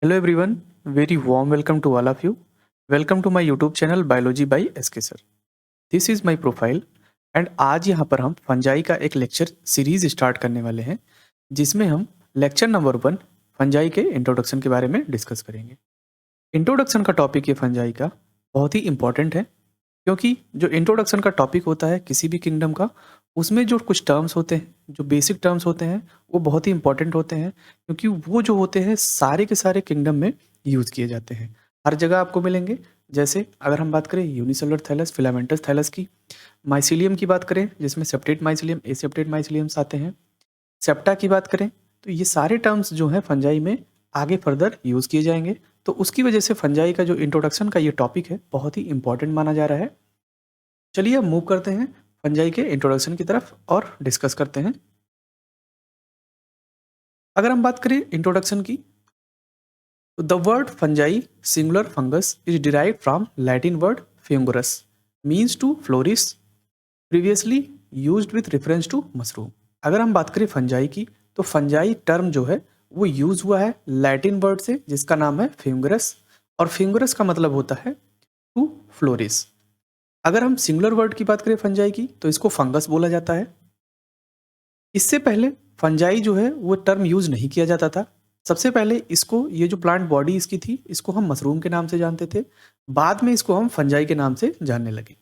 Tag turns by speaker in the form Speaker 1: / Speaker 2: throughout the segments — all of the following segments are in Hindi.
Speaker 1: Hello everyone, very warm welcome to all of you. Welcome to my YouTube channel Biology by SK Sir. This is my profile and आज यहाँ पर हम फंजाई का एक लेक्चर सीरीज स्टार्ट करने वाले हैं जिसमें हम लेक्चर नंबर 1 फंजाई के इंट्रोडक्शन के बारे में डिस्कस करेंगे। इंट्रोडक्शन का टॉपिक ये फंजाई का बहुत ही इंपॉर्टेंट है क्योंकि जो इंट्रोडक्शन का टॉपिक होता है किसी भी किंगडम का, उसमें जो कुछ टर्म्स होते हैं, जो बेसिक टर्म्स होते हैं, वो बहुत ही इंपॉर्टेंट होते हैं क्योंकि वो जो होते हैं सारे के सारे किंगडम में यूज़ किए जाते हैं, हर जगह आपको मिलेंगे। जैसे अगर हम बात करें यूनिसेलुलर थैलस, फिलामेंटस थैलस की, माइसीलियम की बात करें जिसमें सेप्टेट माइसीलियम, एसेप्टेट माइसीलियम्स आते हैं, सेप्टा की बात करें तो ये सारे टर्म्स जो हैं फंजाई में आगे फर्दर यूज़ किए जाएंगे। तो उसकी वजह से फंजाई का जो इंट्रोडक्शन का ये टॉपिक है बहुत ही इंपॉर्टेंट माना जा रहा है। चलिए अब मूव करते हैं फंजाई के इंट्रोडक्शन की तरफ और डिस्कस करते हैं। अगर हम बात करें इंट्रोडक्शन की तो the word fungi singular fungus is derived from Latin word fungerus means to floris previously used with reference to mushroom. अगर हम बात करें फंजाई की तो फंजाई टर्म जो है वो यूज हुआ है लैटिन वर्ड से जिसका नाम है फ्यूंगरस, और फ्यूंगरस का मतलब होता है टू फ्लोरिस। अगर हम सिंगुलर वर्ड की बात करें फंजाई की तो इसको फंगस बोला जाता है। इससे पहले फंजाई जो है वो टर्म यूज नहीं किया जाता था। सबसे पहले इसको, ये जो प्लांट बॉडी इसकी थी, इसको हम मशरूम के नाम से जानते थे, बाद में इसको हम फंजाई के नाम से जानने लगे।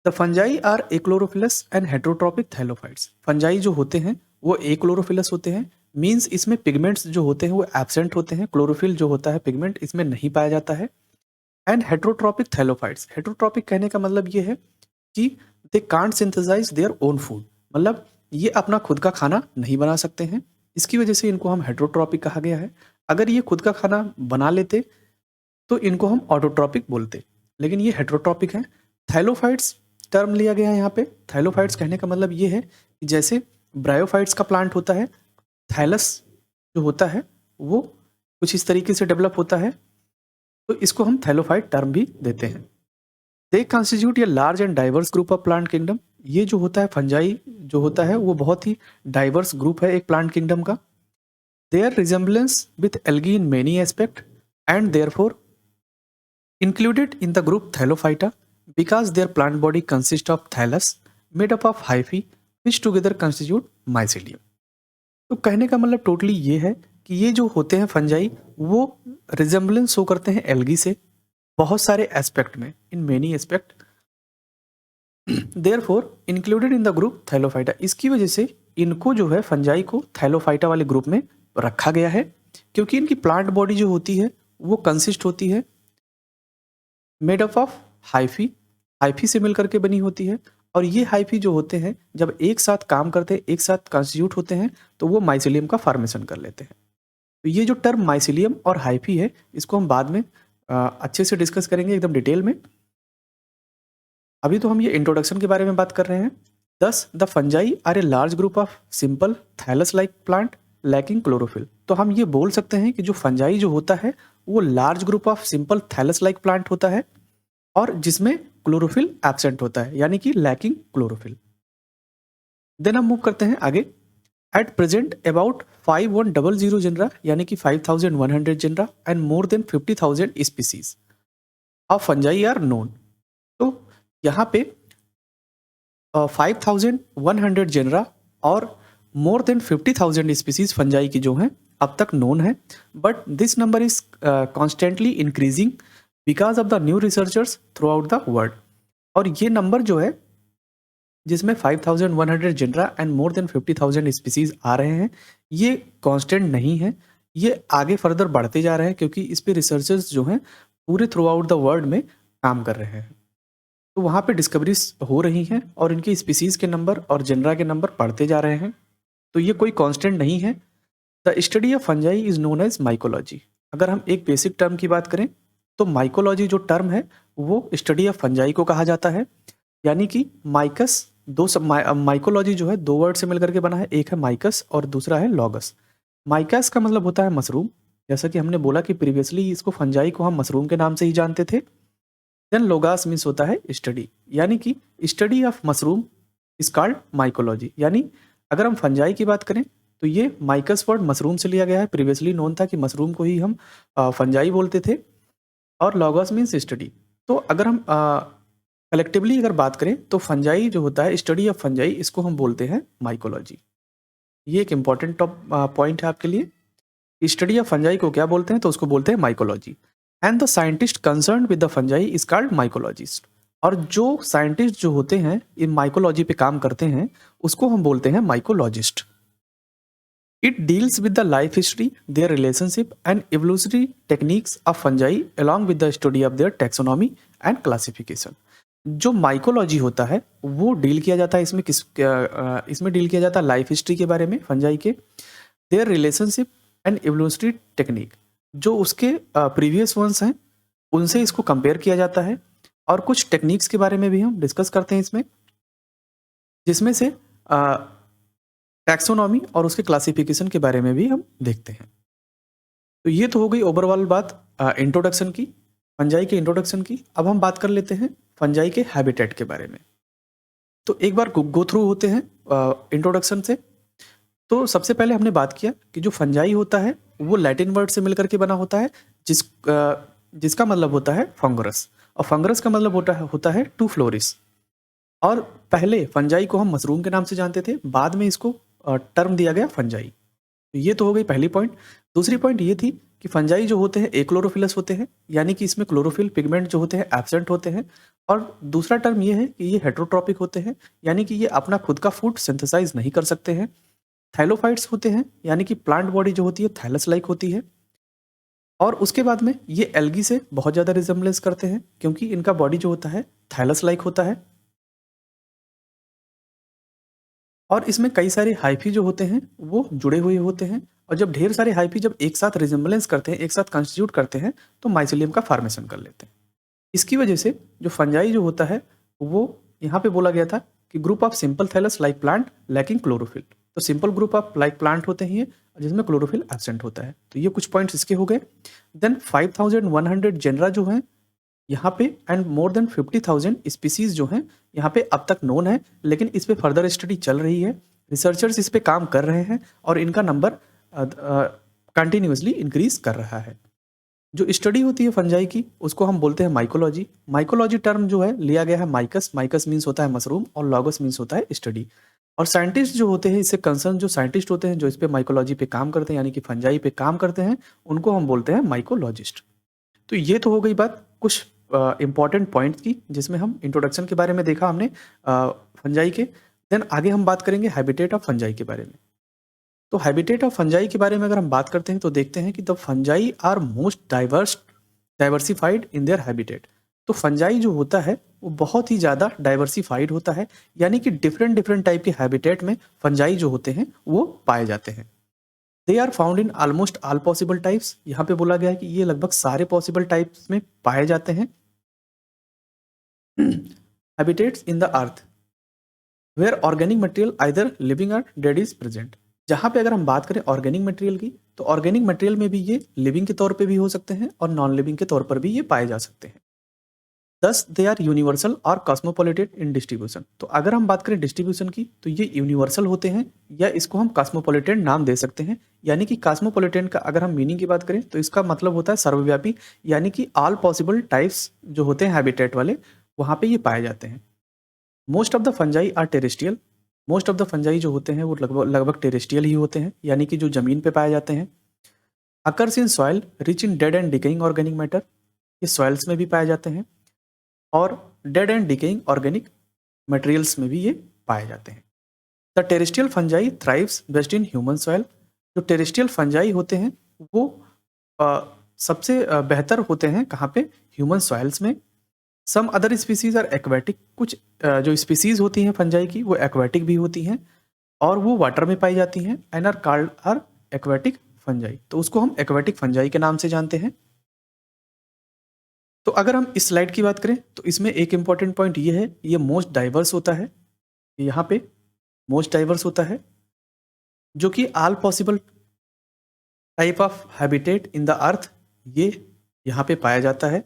Speaker 1: The fungi are achlorophyllous and heterotrophic thallophytes. Fungi जो होते हैं वो एक्लोरोफिलस होते हैं, मीन्स इसमें पिगमेंट्स जो होते हैं वो एब्सेंट होते हैं, क्लोरोफिल जो होता है पिगमेंट इसमें नहीं पाया जाता है। एंड हेट्रोट्रॉपिक थैलोफाइट्स, हेट्रोट्रॉपिक कहने का मतलब ये है कि they can't synthesize their own food, मतलब ये अपना खुद का खाना नहीं बना सकते हैं, इसकी वजह से इनको हम हेट्रोट्रॉपिक कहा गया है। अगर ये खुद का खाना बना लेते तो इनको हम ऑटोट्रॉपिक बोलते, लेकिन ये हेट्रोट्रॉपिक है। थैलोफाइट्स टर्म लिया गया है यहाँ पे। थैलोफाइट्स कहने का मतलब ये है कि जैसे ब्रायोफाइट्स का प्लांट होता है, थैलस जो होता है वो कुछ इस तरीके से डेवलप होता है, तो इसको हम थैलोफाइट टर्म भी देते हैं। दे constitute a large and diverse group of plant kingdom. ये जो होता है फंजाई जो होता है वो बहुत ही डाइवर्स ग्रुप है एक प्लांट किंगडम का। Their resemblance with algae in many aspect and therefore included in the group Thallophyta because their plant body consists of thallus made up of hyphae which together constitute mycelium। तो कहने का मतलब टोटली ये है कि ये जो होते हैं फंजाई वो रिजेम्बलेंस शो करते हैं एल्गी से बहुत सारे एस्पेक्ट में, इन many aspect, therefore included in the group Thallophyta. इसकी वजह से इनको जो है फंजाई को थैलोफाइटा वाले ग्रुप में रखा गया है क्योंकि इनकी प्लांट बॉडी जो होती है वो कंसिस्ट होती है made up of hyphae, hyphae से मिलकर के बनी होती है, और ये हाइफी जो होते हैं जब एक साथ काम करते हैं, एक साथ कॉन्स्टिट्यूट होते हैं तो वो माइसिलियम का फॉर्मेशन कर लेते हैं। तो ये जो टर्म माइसिलियम और हाइफी है इसको हम बाद में अच्छे से डिस्कस करेंगे एकदम डिटेल में। अभी तो हम ये इंट्रोडक्शन के बारे में बात कर रहे हैं। Thus the fungi are a large group of simple thallus like plant lacking chlorophyll. तो हम ये बोल सकते हैं कि जो फंजाई जो होता है वो large group of simple thallus like plant होता है और जिसमें क्लोरोफिल एब्सेंट होता है, यानी कि लैकिंग क्लोरोफिल। देन हम मूव करते हैं आगे। एट प्रेजेंट अबाउट 5100 जेनरा यानी कि 5100 genera and more than 50,000 species of fungi are known. तो यहाँ पे 5100 जेनरा और मोर देन 50,000 स्पीसीज फंजाई की जो हैं अब तक नोन है, but this number is constantly increasing because of the new researchers throughout the world. और ये नंबर जो है जिसमें 5100 genera and more than 50,000 species आ रहे हैं ये कांस्टेंट नहीं है, ये आगे फर्दर बढ़ते जा रहे हैं क्योंकि इस पे रिसर्चर्स जो हैं पूरे थ्रू आउट द वर्ल्ड में काम कर रहे हैं, तो वहाँ पे डिस्कवरीज हो रही हैं और इनकी स्पीसीज के नंबर और जेनरा के नंबर बढ़ते जा रहे हैं, तो ये कोई कांस्टेंट नहीं है। The study of fungi is known as mycology. अगर हम एक बेसिक टर्म की बात करें तो माइकोलॉजी जो टर्म है वो स्टडी ऑफ फंजाई को कहा जाता है, यानी कि माइकस माइकोलॉजी जो है दो वर्ड से मिलकर के बना है, एक है माइकस और दूसरा है लॉगस। माइकस का मतलब होता है मशरूम, जैसा कि हमने बोला कि प्रीवियसली इसको फंजाई को हम मशरूम के नाम से ही जानते थे। देन लोगास मीन्स होता है स्टडी, यानी कि study of mushroom is called mycology. यानी अगर हम फंजाई की बात करें तो ये माइकस वर्ड मशरूम से लिया गया है। प्रीवियसली नोन था कि मशरूम को ही हम फंजाई बोलते थे। और लॉगस मीन्स स्टडी। तो अगर हम कलेक्टिवली अगर बात करें तो फंजाई जो होता है, स्टडी ऑफ फंजाई, इसको हम बोलते हैं माइकोलॉजी। ये एक इंपॉर्टेंट टॉप पॉइंट है आपके लिए। स्टडी ऑफ फंजाई को क्या बोलते हैं, तो उसको बोलते हैं mycology. And the scientist concern with the fungi is called mycologist. और जो साइंटिस्ट जो होते हैं इन माइकोलॉजी पे काम करते हैं उसको हम बोलते हैं mycologist. It deals with the life history, their relationship, and evolutionary techniques of fungi, along with the study of their taxonomy and classification. जो माइकोलॉजी होता है वो डील किया जाता है इसमें इसमें डील किया जाता है लाइफ हिस्ट्री के बारे में फंजाई के, their relationship and evolutionary technique, जो उसके प्रीवियस वंस हैं उनसे इसको कंपेयर किया जाता है। और कुछ टेक्निक्स के बारे में भी हम डिस्कस करते हैं इसमें, जिसमें से टैक्सोनॉमी और उसके क्लासिफिकेशन के बारे में भी हम देखते हैं। तो ये तो हो गई ओवरऑल बात इंट्रोडक्शन की, फंजाई के इंट्रोडक्शन की। अब हम बात कर लेते हैं फंजाई के हैबिटेट के बारे में। तो एक बार गो थ्रू होते हैं इंट्रोडक्शन से। तो सबसे पहले हमने बात किया कि जो फंजाई होता है वो लैटिन वर्ड से मिलकर के बना होता है, जिसका मतलब होता है फंगरस। और फंगरस का मतलब होता है टू फ्लोरिस। और पहले फंजाई को हम मशरूम के नाम से जानते थे, बाद में इसको टर्म दिया गया फंजाई। तो ये तो हो गई पहली पॉइंट। दूसरी पॉइंट ये थी कि फंजाई जो होते हैं एक्लोरोफिलस होते हैं, यानी कि इसमें क्लोरोफिल पिगमेंट जो होते हैं एब्सेंट होते हैं। और दूसरा टर्म ये है कि ये हेट्रोट्रॉपिक होते हैं, यानी कि ये अपना खुद का फूड सिंथेसाइज नहीं कर सकते हैं। थैलोफाइट्स होते हैं, यानी कि प्लांट बॉडी जो होती है थैलस लाइक होती है। और उसके बाद में ये एल्गी से बहुत ज़्यादा रिजेम्बलेंस करते हैं, क्योंकि इनका बॉडी जो होता है थैलस लाइक होता है। और इसमें कई सारे हाइफी जो होते हैं वो जुड़े हुए होते हैं। और जब ढेर सारे हाइफी जब एक साथ रिजेम्बलेंस करते हैं, एक साथ कंस्टिट्यूट करते हैं, तो माइसिलियम का फॉर्मेशन कर लेते हैं। इसकी वजह से जो फंजाई जो होता है वो यहाँ पे बोला गया था कि group of simple thallus like plant lacking chlorophyll. तो simple group of like plant होते हैं ये, जिसमें क्लोरोफिल एब्सेंट होता है। तो ये कुछ पॉइंट्स इसके हो गए। देन 5100 जेनरा जो हैं यहाँ पे, एंड मोर देन 50,000 स्पीसीज जो हैं यहाँ पे अब तक नोन है, लेकिन इस पे फर्दर स्टडी चल रही है। रिसर्चर्स इस पे काम कर रहे हैं और इनका नंबर कंटिन्यूसली इंक्रीज कर रहा है। जो स्टडी होती है फंजाई की उसको हम बोलते हैं माइकोलॉजी। माइकोलॉजी टर्म जो है लिया गया है माइकस। माइकस मीन्स होता है मशरूम और लॉगस मीन्स होता है स्टडी। और साइंटिस्ट जो होते हैं इससे कंसर्न जो साइंटिस्ट होते हैं जो इस पे माइकोलॉजी पे काम करते हैं, यानी कि फंजाई पे काम करते हैं, उनको हम बोलते हैं माइकोलॉजिस्ट। तो ये तो हो गई बात कुछ इंपॉर्टेंट पॉइंट्स की, जिसमें हम इंट्रोडक्शन के बारे में देखा हमने फंजाई के। देन आगे हम बात करेंगे हैबिटेट ऑफ फंजाई के बारे में। तो हैबिटेट ऑफ फंजाई के बारे में अगर हम बात करते हैं तो देखते हैं कि the fungi are most diversified in their habitat. तो फंजाई जो होता है वो बहुत ही ज़्यादा डाइवर्सिफाइड होता है, यानी कि डिफरेंट डिफरेंट टाइप के हैबिटेट में फंजाई जो होते हैं वो पाए जाते हैं। They are found in almost all possible types. यहाँ पे बोला गया है कि ये लगभग सारे पॉसिबल टाइप्स में पाए जाते हैं। Habitats in the earth where organic material either living और डेड इज प्रेजेंट। जहाँ पे अगर हम बात करें ऑर्गेनिक मटेरियल की, तो ऑर्गेनिक मटेरियल में भी ये लिविंग के तौर पे भी हो सकते हैं और नॉन लिविंग के तौर पर भी ये पाए जा सकते हैं। दस दे आर यूनिवर्सल और कॉस्मोपॉलिटन इन डिस्ट्रीब्यूशन। तो अगर हम बात करें डिस्ट्रीब्यूशन की तो ये यूनिवर्सल होते हैं, या इसको हम कॉस्मोपॉलिटन नाम दे सकते हैं। यानी कि कॉस्मोपॉलिटन का अगर हम मीनिंग की बात करें तो इसका मतलब होता है सर्वव्यापी, यानी कि ऑल पॉसिबल टाइप्स जो होते हैं हैबिटेट वाले वहाँ पे ये पाए जाते हैं। Most of the fungi are terrestrial. Most of the fungi जो होते हैं वो लगभग टेरेस्ट्रियल ही होते हैं, यानी कि जो जमीन पे पाए जाते हैं। Occurs in soil rich in dead and decaying organic matter. ये सॉइल्स में भी पाए जाते हैं और dead and decaying organic materials में भी ये पाए जाते हैं। The terrestrial fungi thrives best in human soil. जो टेरेस्ट्रियल फंजाई होते हैं वो सबसे बेहतर होते हैं कहाँ पे, ह्यूमन सॉइल्स में। Some other species are aquatic. कुछ जो स्पीसीज होती हैं फंजाई की वो एक्वेटिक भी होती हैं और वो वाटर में पाई जाती हैं, and are called are aquatic fungi. तो उसको हम एक्वेटिक फंजाई के नाम से जानते हैं। तो अगर हम इस स्लाइड की बात करें तो इसमें एक इंपॉर्टेंट पॉइंट ये है, ये मोस्ट डाइवर्स होता है। यहाँ पे मोस्ट डाइवर्स होता है, जो कि all possible type of habitat in the अर्थ ये यहाँ पे पाया जाता है।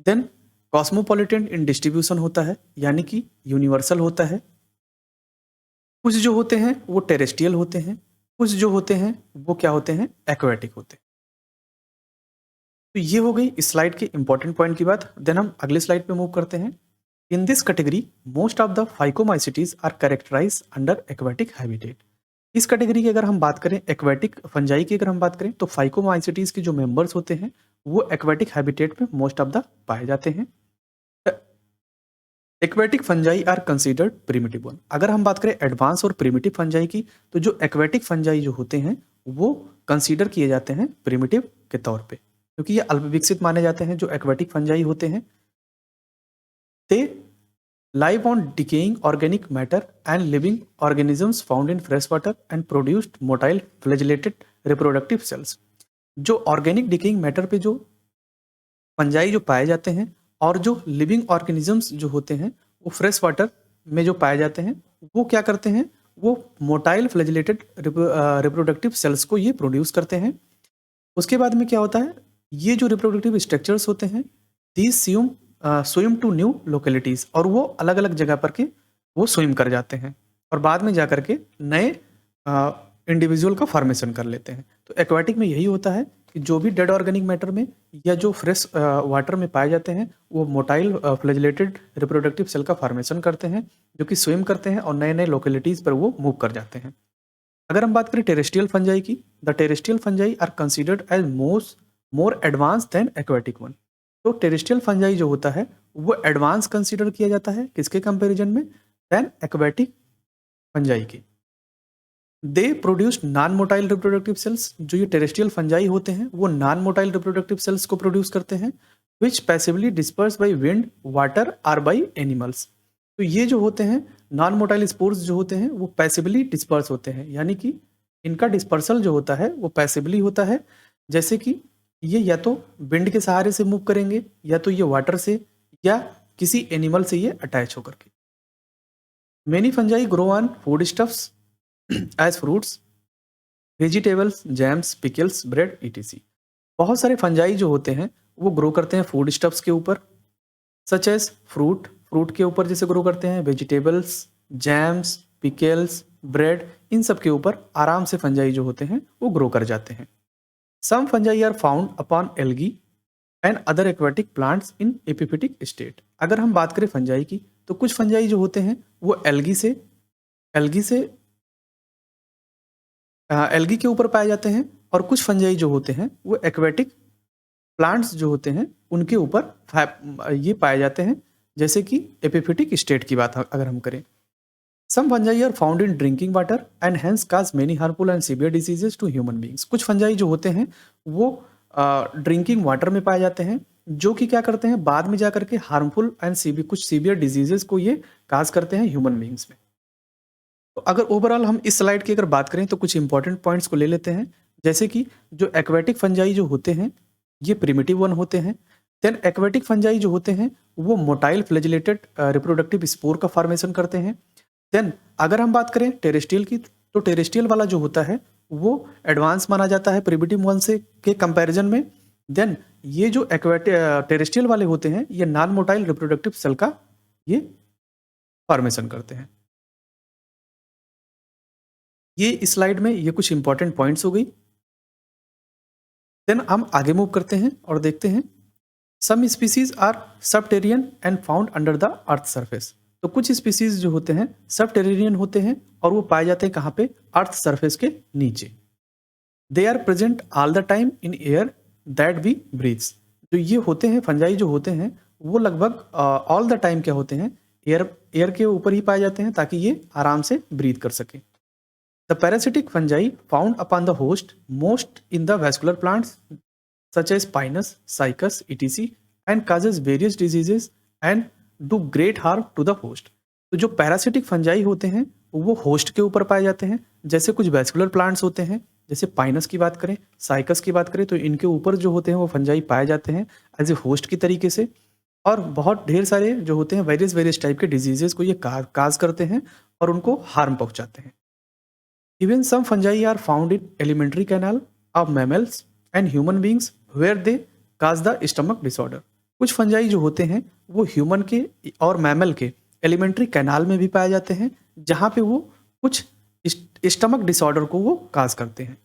Speaker 1: देन कॉस्मोपॉलिटन इन डिस्ट्रीब्यूशन होता है, यानी कि यूनिवर्सल होता है। कुछ जो होते हैं वो टेरेस्ट्रियल होते हैं, कुछ जो होते हैं वो क्या होते हैं, एक्वेटिक होते हैं। तो ये हो गई इस स्लाइड के इंपॉर्टेंट पॉइंट की बात। देन हम अगले स्लाइड पे मूव करते हैं। In this category most of the phycomycetes are characterize under aquatic habitat. इस कैटेगरी की अगर हम बात करें, एक्वेटिक फंजाई की अगर हम बात करें, तो फाइकोमाइसिटीज के जो मेंबर्स होते हैं वो एक्वेटिक हैबिटेट में मोस्ट ऑफ द पाए जाते हैं। Aquatic fungi are considered primitive one. अगर हम बात करें एडवांस और प्रिमिटिव फंजाई की, तो जो एक्वेटिक फंजाई जो होते हैं वो कंसीडर किए जाते हैं प्रिमिटिव के तौर पे, क्योंकि ये अल्प विकसित माने जाते हैं। जो एक्वेटिक फंजाई होते हैं दे live on decaying organic matter and living organisms found in fresh water and produced motile flagellated reproductive cells। जो ऑर्गेनिक डिकेइंग मैटर पे जो फंजाई जो पाए जाते हैं और जो लिविंग ऑर्गेनिजम्स जो होते हैं वो फ्रेश वाटर में जो पाए जाते हैं, वो क्या करते हैं, वो मोटाइल फ्लैजिलेटेड रिप्रोडक्टिव सेल्स को ये प्रोड्यूस करते हैं। उसके बाद में क्या होता है, ये जो रिप्रोडक्टिव स्ट्रक्चर्स होते हैं these swim to new localities, और वो अलग अलग जगह पर के वो स्विम कर जाते हैं और बाद में जा कर के नए इंडिविजुअल का फॉर्मेशन कर लेते हैं। तो एक्वाटिक में यही होता है कि जो भी डेड ऑर्गेनिक मैटर में या जो फ्रेश वाटर में पाए जाते हैं वो मोटाइल फ्लैजिलेटेड रिप्रोडक्टिव सेल का फॉर्मेशन करते हैं, जो कि स्विम करते हैं और नए नए लोकेलिटीज पर वो मूव कर जाते हैं। अगर हम बात करें टेरेस्ट्रियल फंजाई की, the terrestrial fungi are considered as more advance than aquatic one. तो टेरेस्ट्रियल फंजाई जो होता है वो एडवांस कंसीडर किया जाता है किसके कंपैरिजन में, देन एक्वेटिक फंजाई की। They produce non motile reproductive cells. जो ये टेरेस्ट्रियल फंजाई होते हैं वो नॉन मोटाइल रिप्रोडक्टिव सेल्स को प्रोड्यूस करते हैं, which passively disperse by wind, water or by animals. तो ये जो होते हैं नॉन मोटाइल स्पोर्स जो होते हैं वो पैसिवली डिस्पर्स होते हैं, यानी कि इनका डिस्पर्सल जो होता है वो पैसिवली होता है। जैसे कि ये या तो विंड के सहारे से मूव करेंगे, या तो ये वाटर से, या किसी एनिमल से ये अटैच होकर के। Many fungi grow on food stuffs as fruits, vegetables, jams, pickles, bread etc। बहुत सारे फंजाई जो होते हैं वो ग्रो करते हैं फूड स्टफ्स के ऊपर, सच एज फ्रूट के ऊपर जैसे ग्रो करते हैं, वेजिटेबल्स, जैम्स, पिकल्स, ब्रेड, इन सब के ऊपर आराम से फंजाई जो होते हैं वो ग्रो कर जाते हैं। Some fungi are found upon algae and other aquatic plants in epiphytic state. अगर हम बात करें फंजाई की, तो कुछ फंजाई जो होते हैं वो एल्गी के ऊपर पाए जाते हैं, और कुछ फंजाई जो होते हैं वो एक्वेटिक प्लांट्स जो होते हैं उनके ऊपर ये पाए जाते हैं, जैसे कि एपिफिटिक स्टेट की बात अगर हम करें। Some fungi are found in drinking water and hence cause many harmful and severe diseases to human beings. कुछ फंजाई जो होते हैं वो ड्रिंकिंग वाटर में पाए जाते हैं, जो कि क्या करते हैं बाद में जाकर के हार्मफुल एंड कुछ सीवियर डिजीजेस को ये काज करते हैं ह्यूमन बींग्स में। तो अगर ओवरऑल हम इस स्लाइड की अगर बात करें तो कुछ इंपॉर्टेंट पॉइंट्स को ले लेते हैं, जैसे कि जो एक्वेटिक फंजाई जो होते हैं ये प्रिमिटिव वन होते हैं। देन एक्वेटिक फंजाई जो होते हैं वो मोटाइल फ्लैजिलेटेड रिप्रोडक्टिव स्पोर का फॉर्मेशन करते हैं। देन अगर हम बात करें टेरेस्ट्रियल की, तो टेरेस्ट्रियल वाला जो होता है वो एडवांस माना जाता है प्रिमिटिव वन से के कंपैरिजन में। देन ये जो टेरेस्ट्रियल वाले होते हैं ये नॉन मोटाइल रिप्रोडक्टिव सेल का ये फॉर्मेशन करते हैं। ये इस स्लाइड में ये कुछ इंपॉर्टेंट पॉइंट्स हो गई। देन हम आगे मूव करते हैं और देखते हैं some species are subterranean and found under the earth surface. तो कुछ स्पीसीज जो होते हैं सबटेरियन होते हैं और वो पाए जाते हैं कहाँ पे, अर्थ सरफेस के नीचे। They are present all the time in air that we breathes. जो ये होते हैं फंजाई जो होते हैं वो लगभग ऑल द टाइम क्या होते हैं, एयर के ऊपर ही पाए जाते हैं ताकि ये आराम से ब्रीथ कर सके। The parasitic fungi found upon the host most in the vascular plants such as Pinus, Cycas, etc. and causes various diseases and do great harm to the host। तो जो पैरासिटिक फंजाई होते हैं वो होस्ट के ऊपर पाए जाते हैं, जैसे कुछ वैस्कुलर प्लांट्स होते हैं, जैसे पाइनस की बात करें, साइकस की बात करें, तो इनके ऊपर जो होते हैं वो फंजाई पाए जाते हैं एज ए होस्ट की तरीके से। और बहुत ढेर सारे जो होते हैं वेरियस टाइप के डिजीजेस को ये काज करते हैं और उनको हार्म पहुंचाते हैं। Even some fungi are found in alimentary canal of mammals and human beings where they cause the stomach disorder। कुछ फंजाई जो होते हैं वो ह्यूमन के और मैमल के एलिमेंट्री कैनाल में भी पाए जाते हैं, जहाँ पे वो कुछ स्टमक डिसऑर्डर को वो काज करते हैं।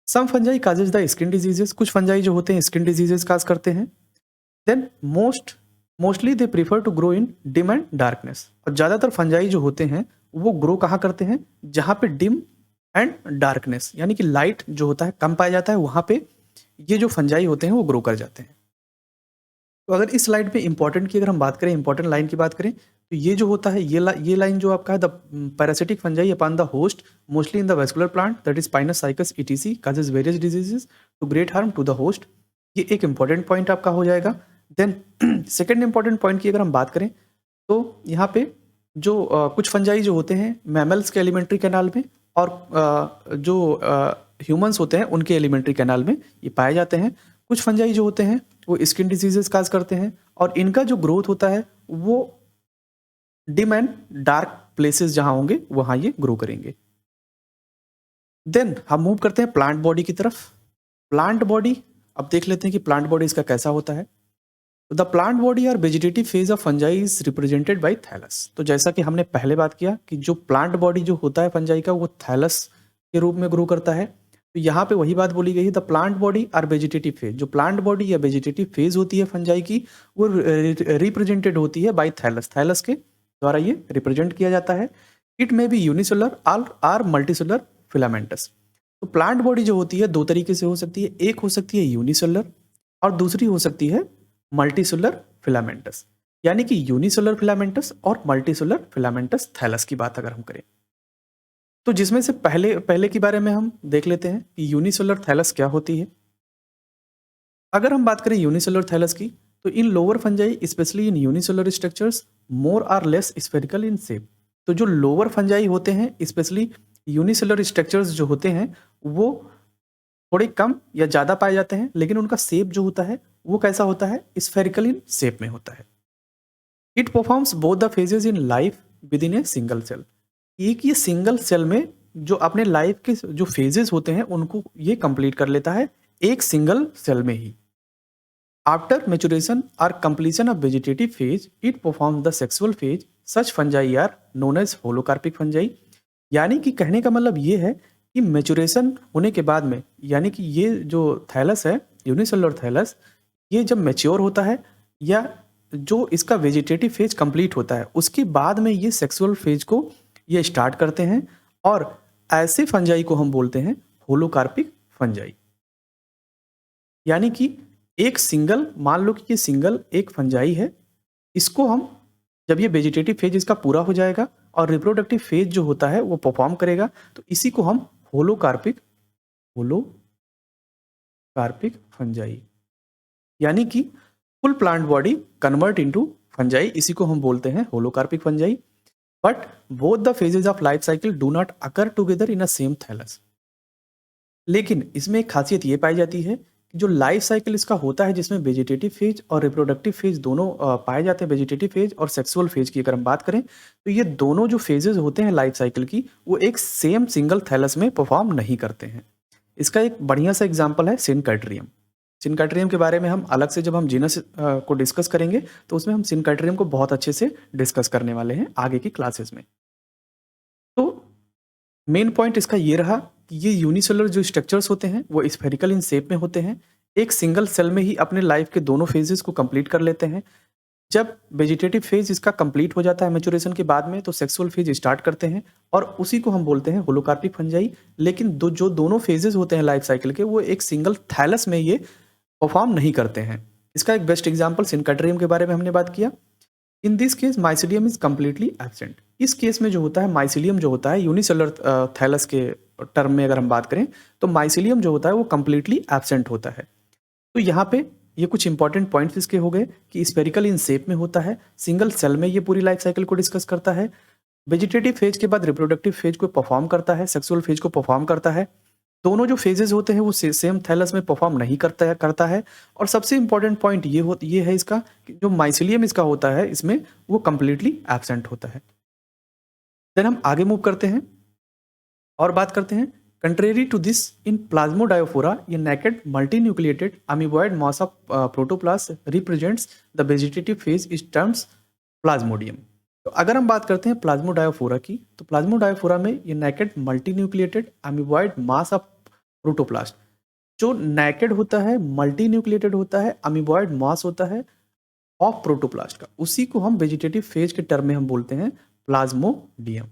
Speaker 1: Some fungi causes the skin diseases, कुछ फंजाई जो होते हैं स्किन डिजीजेस काज करते हैं। Then mostly they prefer to grow in dim and darkness, और ज़्यादातर फंजाई जो होते हैं वो ग्रो कहाँ करते हैं, जहाँ पे डिम एंड डार्कनेस यानी कि लाइट जो होता है कम पाया जाता है, वहाँ पे ये जो फंजाई होते हैं वो ग्रो कर जाते हैं। तो अगर इस स्लाइड पे इंपॉर्टेंट की अगर हम बात करें, इंपॉर्टेंट लाइन की बात करें, तो ये जो होता है ये लाइन जो आपका है, the parasitic fungi upon the host mostly in the vascular plant that is pinus cycas etc causes various diseases to great harm to the host. ये एक इंपॉर्टेंट पॉइंट आपका हो जाएगा। देन सेकेंड इंपॉर्टेंट पॉइंट की अगर हम बात करें, तो यहाँ पे जो कुछ फंजाई जो होते हैं मैमल्स के एलिमेंट्री कैनाल में, और जो ह्यूमंस होते हैं उनके एलिमेंट्री कैनाल में ये पाए जाते हैं। कुछ फंजाई जो होते हैं वो स्किन डिजीजेस काज करते हैं, और इनका जो ग्रोथ होता है वो डिम एंड डार्क प्लेसेस जहां होंगे वहां ये ग्रो करेंगे। देन हम मूव करते हैं प्लांट बॉडी की तरफ। प्लांट बॉडी, अब देख लेते हैं कि प्लांट बॉडी इसका कैसा होता है। द प्लांट बॉडी और vegetative phase of fungi is represented by thallus. तो जैसा कि हमने पहले बात किया कि जो प्लांट बॉडी जो होता है फंजाई का वो थैलस के रूप में ग्रो करता है। तो यहाँ पे वही बात बोली गई है, द प्लांट बॉडी और वेजिटेटिव फेज, जो प्लांट बॉडी या वेजिटेटिव फेज होती है फंजाई की वो रिप्रेजेंटेड होती है बाय थैलस, थैलस के द्वारा ये रिप्रेजेंट किया जाता है। It may be unicellular or multicellular filamentous. तो प्लांट बॉडी जो होती है दो तरीके से हो सकती है, एक हो सकती है यूनिसेलुलर और दूसरी हो सकती है मल्टीसेलुलर फिलामेंटस, यानी कि यूनिसेलुलर फिलामेंटस और मल्टीसेलुलर फिलामेंटस थैलस की बात अगर हम करें, तो जिसमें से पहले के बारे में हम देख लेते हैं कि यूनिसेलुलर थैलस क्या होती है। अगर हम बात करें यूनिसेलुलर थैलस की, तो in lower fungi specially in unicellular structures more or less spherical in shape. तो जो लोअर फंजाई होते हैं स्पेशली यूनिसेलुलर स्ट्रक्चर्स जो होते हैं वो थोड़े कम या ज़्यादा पाए जाते हैं, लेकिन उनका शेप जो होता है वो कैसा होता है, स्फेरिकल इन शेप में होता है। It performs both the phases in life within a single cell. एक ये सिंगल सेल में जो अपने लाइफ के जो फेजेस होते हैं उनको ये कंप्लीट कर लेता है एक सिंगल सेल में ही। आफ्टर मेचुरेशन और completion of vegetative phase it perform the sexual phase. Such fungi are known as holocarpic fungi. यानी कि कहने का मतलब ये है कि मेचुरेशन होने के बाद में, यानी कि ये जो थैलस है यूनिसेलुलर थैलस, ये जब मैच्योर होता है या जो इसका वेजिटेटिव फेज कंप्लीट होता है उसके बाद में ये सेक्सुअल फेज को ये स्टार्ट करते हैं, और ऐसे फंजाई को हम बोलते हैं होलोकार्पिक फंजाई। यानी कि एक सिंगल, मान लो कि ये सिंगल एक फंजाई है, इसको हम जब ये वेजिटेटिव फेज इसका पूरा हो जाएगा और रिप्रोडक्टिव फेज जो होता है वो परफॉर्म करेगा, तो इसी को हम होलोकार्पिक फंजाई, यानी कि full plant body convert into fungi, इसी को हम बोलते हैं holocarpic fungi. But both the phases of life cycle do not occur together in a same thallus. लेकिन इसमें एक खासियत ये पाई जाती है कि जो लाइफ साइकिल इसका होता है जिसमें वेजिटेटिव फेज और रिप्रोडक्टिव फेज दोनों पाए जाते हैं, वेजिटेटिव फेज और सेक्सुअल फेज की अगर हम बात करें, तो ये दोनों जो फेजेस होते हैं लाइफ साइकिल की वो एक सेम सिंगल थैलस में परफॉर्म नहीं करते हैं। इसका एक बढ़िया सा एग्जाम्पल है सिनकैट्रियम। सिनकैट्रियम के बारे में हम अलग से जब हम जीनस को डिस्कस करेंगे तो उसमें हम सिनकैट्रियम को बहुत अच्छे से डिस्कस करने वाले हैं आगे की क्लासेस में। तो मेन पॉइंट इसका ये रहा कि ये यूनिसेलुलर जो स्ट्रक्चर्स होते हैं वो स्फेरिकल इन शेप में होते हैं, एक सिंगल सेल में ही अपने लाइफ के दोनों फेजेस को कंप्लीट कर लेते हैं। जब वेजिटेटिव फेज इसका कंप्लीट हो जाता है मैच्योरेशन के बाद में, तो सेक्सुअल फेज स्टार्ट करते हैं और उसी को हम बोलते हैं होलोकार्पिक फंजाई। लेकिन जो दोनों फेजेस होते हैं लाइफ साइकिल के वो एक सिंगल थैलस में ये परफॉर्म नहीं करते हैं। इसका एक बेस्ट एग्जाम्पल सिनकैट्रियम के बारे में हमने बात किया। In this case mycelium is completely absent. इस केस में जो होता है माइसिलियम जो होता है यूनिसेलुलर थैलस के टर्म में अगर हम बात करें तो माइसिलियम जो होता है वो कम्प्लीटली एब्सेंट होता है। तो यहाँ पे ये कुछ इंपॉर्टेंट पॉइंट्स इसके हो गए कि स्पेरिकल इन शेप में होता है, सिंगल सेल में ये पूरी लाइफ साइकिल को डिस्कस करता है, वेजिटेटिव फेज के बाद रिप्रोडक्टिव फेज को परफॉर्म करता है, सेक्सुअल फेज को परफॉर्म करता है। दोनों जो फेजेस होते हैं वो सेम थैलस में परफॉर्म नहीं करता है। और सबसे इंपॉर्टेंट पॉइंट ये है इसका कि जो माइसिलियम इसका होता है इसमें वो कंप्लीटली एब्सेंट होता है। देन हम आगे मूव करते हैं और बात करते हैं कंट्रेरी टू दिस इन प्लाज्मोडायोफोरा ये naked multinucleated amoeboid mass of protoplast represents the vegetative phase is terms Plasmodium. तो अगर हम बात करते हैं प्लाज्मोडायोफोरा की, तो प्लाज्मोडायोफोरा में ये naked multinucleated amoeboid mass of protoplast, जो नेकेड होता है, मल्टीन्यूक्लिएटेड होता है, अमीबॉइड मास होता है ऑफ प्रोटोप्लास्ट का, उसी को हम वेजिटेटिव फेज के टर्म में हम बोलते हैं प्लाज्मोडियम।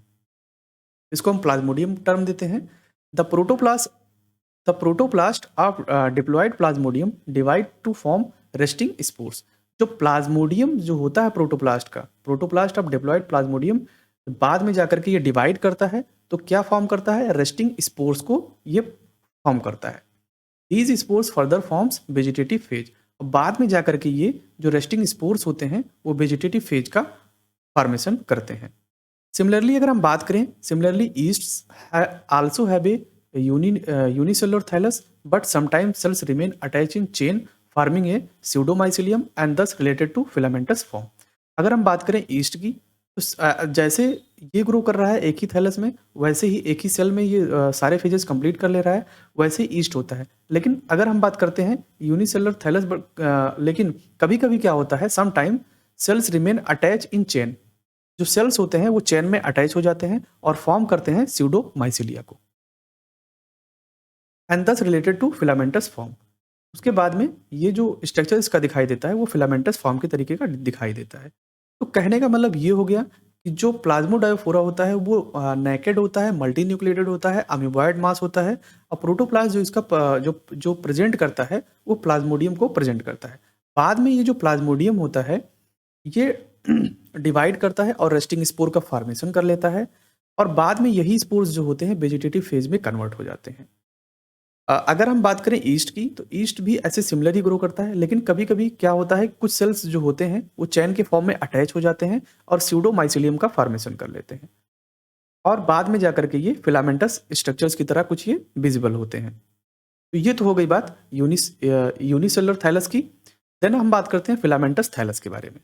Speaker 1: इसको हम प्लाज्मोडियम टर्म देते हैं। The protoplast the protoplast of diploid plasmodium divide to form resting spores. जो प्लाज्मोडियम जो होता है प्रोटोप्लास्ट ऑफ डिप्लॉयड प्लाज्मोडियम बाद में जाकर के ये डिवाइड करता है, तो क्या फॉर्म करता है? रेस्टिंग स्पोर्स को ये फॉर्म करता है। These spores further forms vegetative phase. और बाद में जाकर के ये जो रेस्टिंग स्पोर्स होते हैं वो वेजिटेटिव फेज का फॉर्मेशन करते हैं। सिमिलरली अगर हम बात करें, similarly east also have a unicellular thallus, but sometimes cells remain attached in chain forming a pseudomycelium and thus related to filamentous form। अगर हम बात करें ईस्ट की, तो जैसे ये ग्रो कर रहा है एक ही थैलस में, वैसे ही एक ही सेल में ये सारे फेजेस कंप्लीट कर ले रहा है, वैसे ही ईस्ट होता है। लेकिन अगर हम बात करते हैं यूनिसेलुलर थैलस, लेकिन कभी कभी क्या होता है, some time cells remain attach in chain. जो सेल्स होते हैं वो चेन में अटैच हो जाते हैं और फॉर्म करते हैं स्यूडोमाइसिलिया को, एंड दस रिलेटेड टू फिलामेंटस फॉर्म। उसके बाद में ये जो स्ट्रक्चर इसका दिखाई देता है वो फिलामेंटस फॉर्म के तरीके का दिखाई देता है। तो कहने का मतलब ये हो गया कि जो प्लाज्मोडायोफोरा होता है वो नेकेड होता है, मल्टी न्यूक्लिएटेड होता है, अमीबॉयड मास होता है, और प्रोटोप्लास्ट जो इसका जो जो प्रेजेंट करता है वो प्लाज्मोडियम को प्रेजेंट करता है। बाद में ये जो प्लाज्मोडियम होता है ये डिवाइड करता है और रेस्टिंग स्पोर का फॉर्मेशन कर लेता है, और बाद में यही स्पोर्स जो होते हैं वेजिटेटिव फेज में कन्वर्ट हो जाते हैं। अगर हम बात करें ईस्ट की, तो ईस्ट भी ऐसे सिमिलर ही ग्रो करता है, लेकिन कभी कभी क्या होता है, कुछ सेल्स जो होते हैं वो चैन के फॉर्म में अटैच हो जाते हैं और स्यूडोमाइसिलियम का फॉर्मेशन कर लेते हैं, और बाद में जाकर के ये फिलामेंटस स्ट्रक्चर्स की तरह कुछ ये विजिबल होते हैं। तो ये तो हो गई बात यूनिसेलुलर थैलस की। देन हम बात करते हैं फिलामेंटस थैलस के बारे में।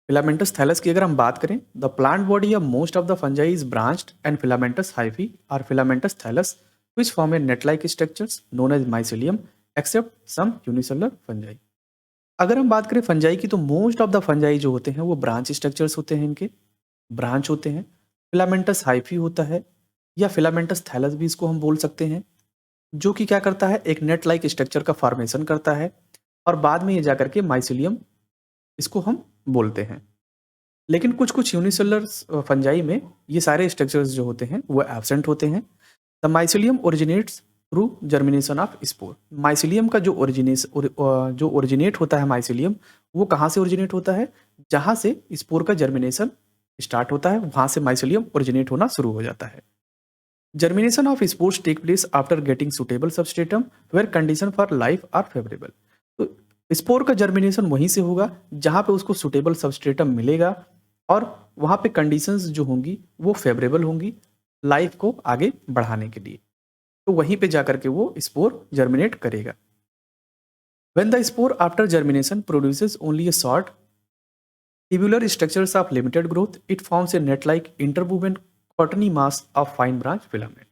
Speaker 1: फिलामेंटस थैलस की अगर हम बात करें, the plant body of most of the fungi is branched and filamentous hyphae or filamentous thallus which form a net-like structures known as mycelium except some unicellular fungi। अगर हम बात करें फंजाई की, तो मोस्ट ऑफ द फंजाई जो होते हैं वो ब्रांच स्ट्रक्चर्स होते हैं, इनके ब्रांच होते हैं। फिलामेंटस हाइफी होता है, या फिलामेंटस थैलस भी इसको हम बोल सकते हैं, जो कि क्या करता है, एक नेट लाइक स्ट्रक्चर का फॉर्मेशन करता है, और बाद में ये जाकर के माइसिलियम इसको हम बोलते हैं। लेकिन कुछ कुछ यूनिसेलुलर फंजाई में ये सारे स्ट्रक्चर्स जो होते हैं वो एब्सेंट होते हैं। The mycelium originates through germination of spore. Mycelium का जो ओरिजिनेट होता है माइसिलियम, वो कहाँ से ओरिजिनेट होता है? जहाँ से स्पोर का जर्मिनेशन स्टार्ट होता है वहाँ से माइसिलियम ओरिजिनेट होना शुरू हो जाता है। Germination of spores take place after getting suitable substratum where condition for life are favourable. तो स्पोर का जर्मिनेशन वहीं से होगा जहाँ पे उसको सुटेबल सबस्ट्रेटम मिलेगा, और वहाँ पे कंडीशंस जो होंगी वो फेवरेबल होंगी लाइफ को आगे बढ़ाने के लिए, तो वहीं पे जाकर के वो स्पोर जर्मिनेट करेगा। When the spore after germination produces only a short tubular structures of limited growth, it forms a net-like interwoven cottony mass of fine branch filament।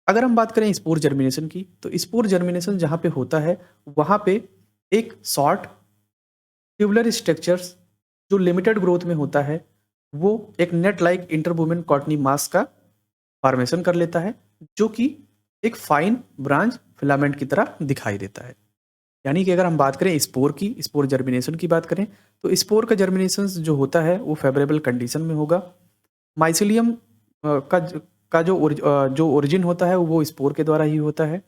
Speaker 1: अगर हम बात करें स्पोर जर्मिनेशन की, तो स्पोर जर्मिनेशन जहाँ पे होता है वहाँ पे एक शॉर्ट ट्यूबुलर स्ट्रक्चर्स जो लिमिटेड ग्रोथ में होता है वो एक नेट लाइक इंटरवुमेन कॉटनी मास का फॉर्मेशन कर लेता है, जो कि एक फाइन ब्रांच फिलामेंट की तरह दिखाई देता है। यानी कि अगर हम बात करें स्पोर की, स्पोर जर्मिनेशन की बात करें, तो स्पोर का जर्मिनेशन जो होता है वो फेवरेबल कंडीशन में होगा। माइसिलियम का जो ओरिजिन होता है वो स्पोर के द्वारा ही होता है।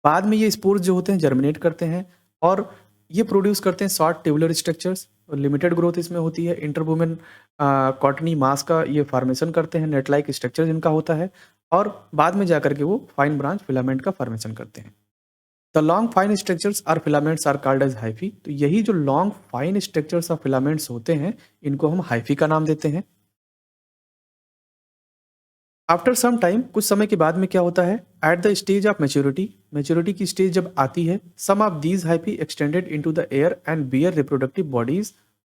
Speaker 1: बाद में ये स्पोर्स जो होते हैं जर्मिनेट करते हैं और ये प्रोड्यूस करते हैं short tubular structures, limited growth इसमें होती है। इंटरवुमेन कॉटनी मास का ये फॉर्मेशन करते हैं, नेट लाइक स्ट्रक्चर जिनका होता है, और बाद में जाकर के वो फाइन ब्रांच फिलामेंट का फॉर्मेशन करते हैं। The long fine structures are filaments are called as hyphae. तो यही जो long fine structures of filaments होते हैं इनको हम हाइफी का नाम देते हैं। आफ्टर सम टाइम, कुछ समय के बाद में क्या होता है, at the stage of maturity, maturity की स्टेज जब आती है, some of these hyphae extended into the air and bear reproductive bodies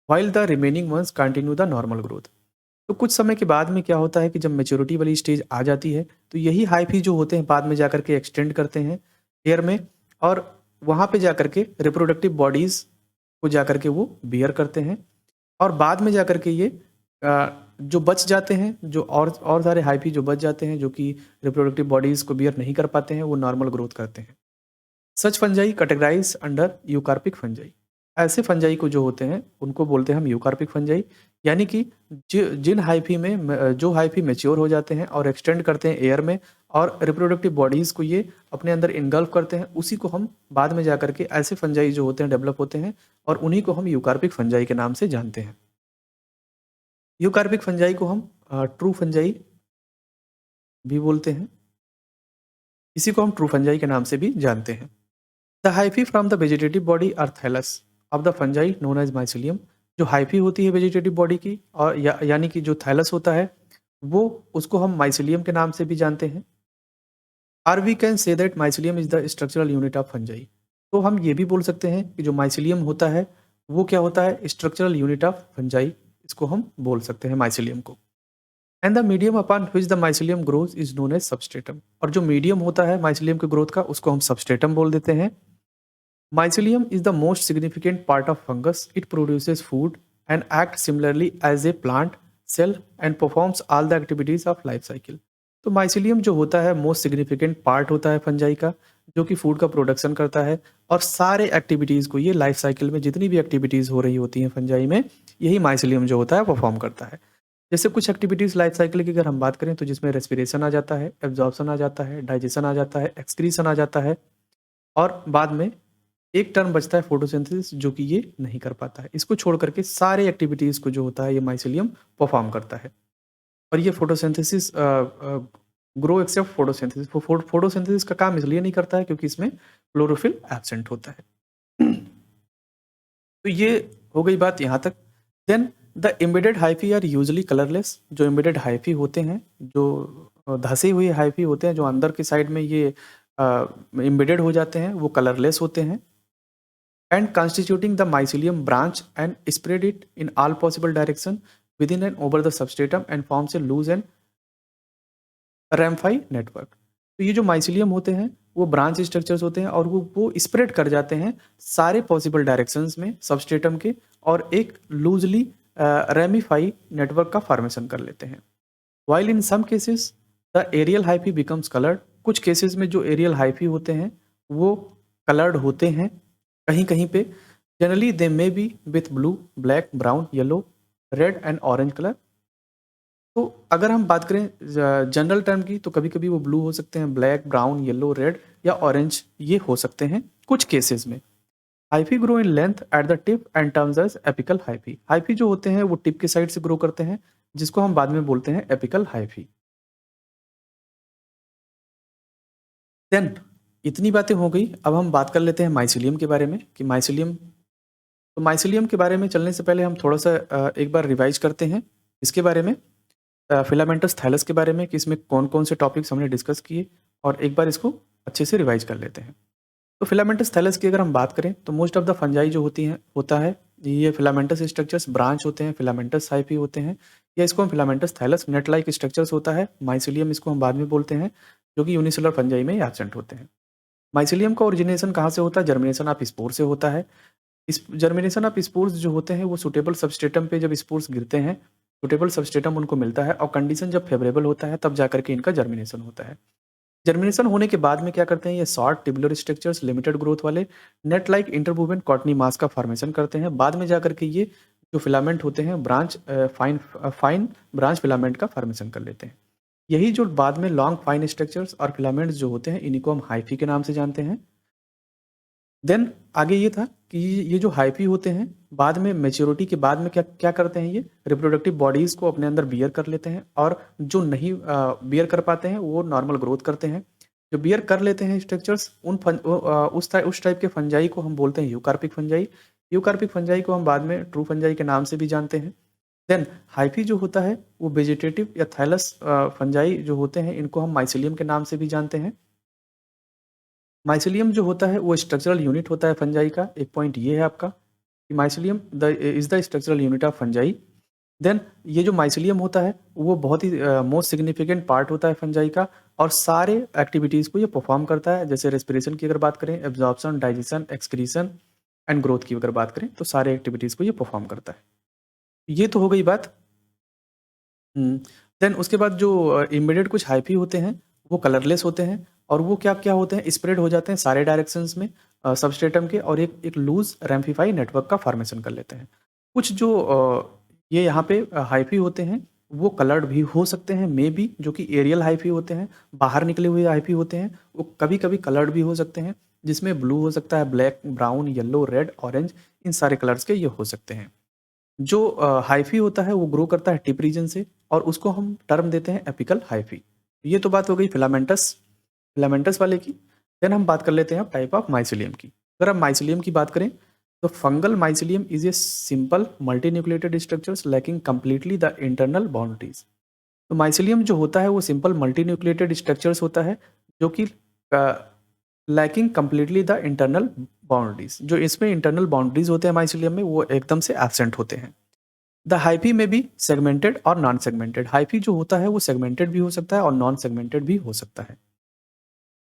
Speaker 1: while the remaining ones continue the normal growth. तो कुछ समय के बाद में क्या होता है कि जब मेच्योरिटी वाली स्टेज आ जाती है तो यही हाइफी जो होते हैं बाद में जाकर के एक्सटेंड करते हैं एयर में, और वहाँ पे जाकर के रिप्रोडक्टिव बॉडीज को जाकर के वो बियर करते हैं, और बाद में जाकर के ये जो बच जाते हैं, जो और सारे हाइफी जो बच जाते हैं, जो कि रिप्रोडक्टिव बॉडीज को बियर नहीं कर पाते हैं, वो नॉर्मल ग्रोथ करते हैं। Such fungi categorize under eucarpic fungi. ऐसे फंजाई को जो होते हैं उनको बोलते हैं हम यूकार्पिक फंजाई, यानी कि जिन हाइफी में जो हाइफी मेच्योर हो जाते हैं और एक्सटेंड करते हैं एयर में और रिप्रोडक्टिव बॉडीज को ये अपने अंदर इनगल्फ करते हैं, उसी को हम बाद में जाकर के ऐसे फंजाई जो होते हैं डेवलप होते हैं और उन्हीं को हम यूकार्पिक फंजाई के नाम से जानते हैं। यूकार्पिक फंजाई को हम ट्रू फंजाई भी बोलते हैं। इसी को हम ट्रू फंजाई के नाम से भी जानते हैं। The hyphae from the vegetative body or thallus of the fungi known as mycelium. जो हाइफी होती है वेजिटेटिव बॉडी की और यानी कि जो थैलस होता है वो, उसको हम माइसिलियम के नाम से भी जानते हैं। Or we can say that mycelium is the structural unit of fungi. तो हम ये भी बोल सकते हैं कि जो माइसिलियम होता है वो क्या होता है, स्ट्रक्चरल यूनिट ऑफ फंजाई, इसको हम बोल सकते हैं माइसिलियम को। And the medium upon which the mycelium grows is known as substratum. और जो मीडियम होता है माइसिलियम के ग्रोथ का, उसको हम सबस्ट्रेटम बोल देते हैं। Mycelium is the most significant part of fungus. It produces food and acts similarly as a plant cell and performs all the activities of life cycle. तो माइसिलियम जो होता है मोस्ट सिग्निफिकेंट पार्ट होता है फंजाई का, जो कि फूड का प्रोडक्शन करता है और सारे एक्टिविटीज़ को, ये लाइफ साइकिल में जितनी भी एक्टिविटीज़ हो रही होती हैं फंजाई में, यही माइसिलियम जो होता है परफॉर्म करता है। जैसे कुछ एक्टिविटीज़ लाइफ साइकिल की अगर हम बात करें तो जिसमें रेस्पिरेशन आ जाता है, एब्जॉर्प्शन आ जाता है, डाइजेशन आ जाता है, एक्सक्रीशन आ जाता है और बाद में एक टर्म बचता है फोटोसिंथेसिस, जो कि ये नहीं कर पाता है। इसको छोड़ करके सारे एक्टिविटीज़ को जो होता है ये माइसिलियम परफॉर्म करता है। और ये photosynthesis grow except photosynthesis, photosynthesis का काम इसलिए नहीं करता है क्योंकि इसमें क्लोरोफिल एब्सेंट होता है। तो ये हो गई बात यहाँ तक। Then the embedded hyphae are usually colourless. जो एम्बेडेड हाइफी होते हैं, जो धसे हुए हाइफी होते हैं, जो अंदर के साइड में ये एम्बेडेड हो जाते हैं, वो कलरलेस होते हैं। And constituting the mycelium branch and spread it in all possible direction within and over the substratum and forms a loose and ramified network। तो ये जो माइसिलियम होते हैं वो ब्रांच स्ट्रक्चर्स होते हैं और वो स्प्रेड कर जाते हैं सारे पॉसिबल डायरेक्शंस में सबस्ट्रेटम के, और एक लूजली रेमिफाई नेटवर्क का फॉर्मेशन कर लेते हैं। While in some cases the aerial hyphae becomes coloured. कुछ केसेस में जो एरियल हाइफी होते हैं वो कलर्ड होते हैं कहीं कहीं पे। Generally they may be with blue, black, brown, yellow, red and orange colour. तो अगर हम बात करें जनरल टर्म की, तो कभी कभी वो ब्लू हो सकते हैं, ब्लैक, ब्राउन, येलो, रेड या ऑरेंज ये हो सकते हैं कुछ केसेस में। Hyphae grow in length at the tip and terms as apical hyphae. Hyphae जो होते हैं वो टिप के साइड से ग्रो करते हैं, जिसको हम बाद में बोलते हैं एपिकल हाइफी। देन इतनी बातें हो गई, अब हम बात कर लेते हैं माइसिलियम के बारे में कि माइसिलियम, तो माइसिलियम के बारे में चलने से पहले हम थोड़ा सा एक बार रिवाइज करते हैं इसके बारे में, फिलामेंटस थैलस के बारे में, कि इसमें कौन कौन से टॉपिक्स हमने डिस्कस किए, और एक बार इसको अच्छे से रिवाइज कर लेते हैं। तो फिलामेंटस थैलस की अगर हम बात करें तो मोस्ट ऑफ द फंजाई जो होती हैं होता है ये फिलामेंटस स्ट्रक्चर्स ब्रांच होते हैं, फिलामेंटस हाइफी होते हैं, या इसको हम filamentous thallus net like structures होता है। माइसिलियम इसको हम बाद में बोलते हैं, जो कि यूनिसेलुलर फंजाई में एब्सेंट होते हैं। माइसिलियम का ओरिजिनेशन कहाँ से होता है? जर्मिनेशन ऑफ स्पोर से होता है। इस जर्मिनेशन ऑफ स्पोर्स जो होते हैं वो सुटेबल सबस्ट्रेटम पे जब स्पोर्स गिरते हैं, सुटेबल सबस्ट्रेटम उनको मिलता है और कंडीशन जब फेवरेबल होता है तब जाकर के इनका जर्मिनेशन होता है। जर्मिनेशन होने के बाद में क्या करते हैं, ये short tubular structures limited growth वाले नेट लाइक इंटरवूवेन कॉटनी मास का फॉर्मेशन करते हैं। बाद में जाकर के ये जो फिलामेंट होते हैं ब्रांच फाइन ब्रांच फिलामेंट का फॉर्मेशन कर लेते हैं। यही जो बाद में लॉन्ग फाइन स्ट्रक्चर्स और फिलामेंट्स जो होते हैं इन्हीं को हम हाइफी के नाम से जानते हैं। देन आगे ये था कि ये जो हाइफी होते हैं बाद में मेच्योरिटी के बाद में क्या क्या करते हैं, ये रिप्रोडक्टिव बॉडीज़ को अपने अंदर बियर कर लेते हैं, और जो नहीं बियर कर पाते हैं वो नॉर्मल ग्रोथ करते हैं। जो बियर कर लेते हैं स्ट्रक्चर्स उस टाइप के फंजाई को हम बोलते हैं यूकार्पिक फंजाई। यूकार्पिक फंजाई को हम बाद में ट्रू फंजाई के नाम से भी जानते हैं। देन हाइफी जो होता है वो वेजिटेटिव या थैलस फंजाई जो होते हैं इनको हम माइसिलियम के नाम से भी जानते हैं। माइसिलियम जो होता है वो स्ट्रक्चरल यूनिट होता है फंजाई का। एक पॉइंट ये है आपका कि mycelium is the structural unit of fungi. Then ये जो माइसिलियम होता है वो बहुत ही मोस्ट सिग्निफिकेंट पार्ट होता है फंजाई का, और सारे एक्टिविटीज़ को ये परफॉर्म करता है। जैसे रेस्पिरेशन की अगर बात करें, absorption, digestion, excretion and growth की अगर बात करें, तो सारे एक्टिविटीज़ को ये परफॉर्म करता है। ये तो हो गई बात। देन उसके बाद जो एम्बेडेड कुछ हाइफी होते हैं, वो कलरलेस होते हैं और वो क्या क्या होते हैं, स्प्रेड हो जाते हैं सारे डायरेक्शंस में सबस्ट्रेटम के, और एक एक लूज रैम्फिफाई नेटवर्क का फॉर्मेशन कर लेते हैं। कुछ जो ये यहाँ पे हाइफी होते हैं, वो कलर्ड भी हो सकते हैं मे बी, जो कि एरियल हाइफी होते हैं, बाहर निकले हुए हाइफी होते हैं, वो कभी कभी कलर्ड भी हो सकते हैं, जिसमें ब्लू हो सकता है, black, brown, yellow, red, orange, इन सारे कलर्स के ये हो सकते हैं। जो हाइफी होता है वो ग्रो करता है टिप रीजन से, और उसको हम टर्म देते हैं एपिकल हाइफी। ये तो बात हो गई फिलामेंटस फिलामेंटस वाले की। देन हम बात कर लेते हैं अब टाइप ऑफ माइसिलियम की। अगर हम माइसिलियम की बात करें तो fungal mycelium is a simple multinucleated structures lacking completely the internal boundaries. तो माइसिलियम जो होता है वो सिंपल मल्टीन्यूक्लिएटेड स्ट्रक्चर्स होता है, जो कि lacking completely the internal boundaries. जो इसमें इंटरनल बाउंड्रीज होते हैं माइसिलियम में, वो एकदम से एब्सेंट होते हैं। द हाइफी में भी सेगमेंटेड और नॉन सेगमेंटेड। हाइफी जो होता है वो सेगमेंटेड भी हो सकता है और नॉन सेगमेंटेड भी हो सकता है।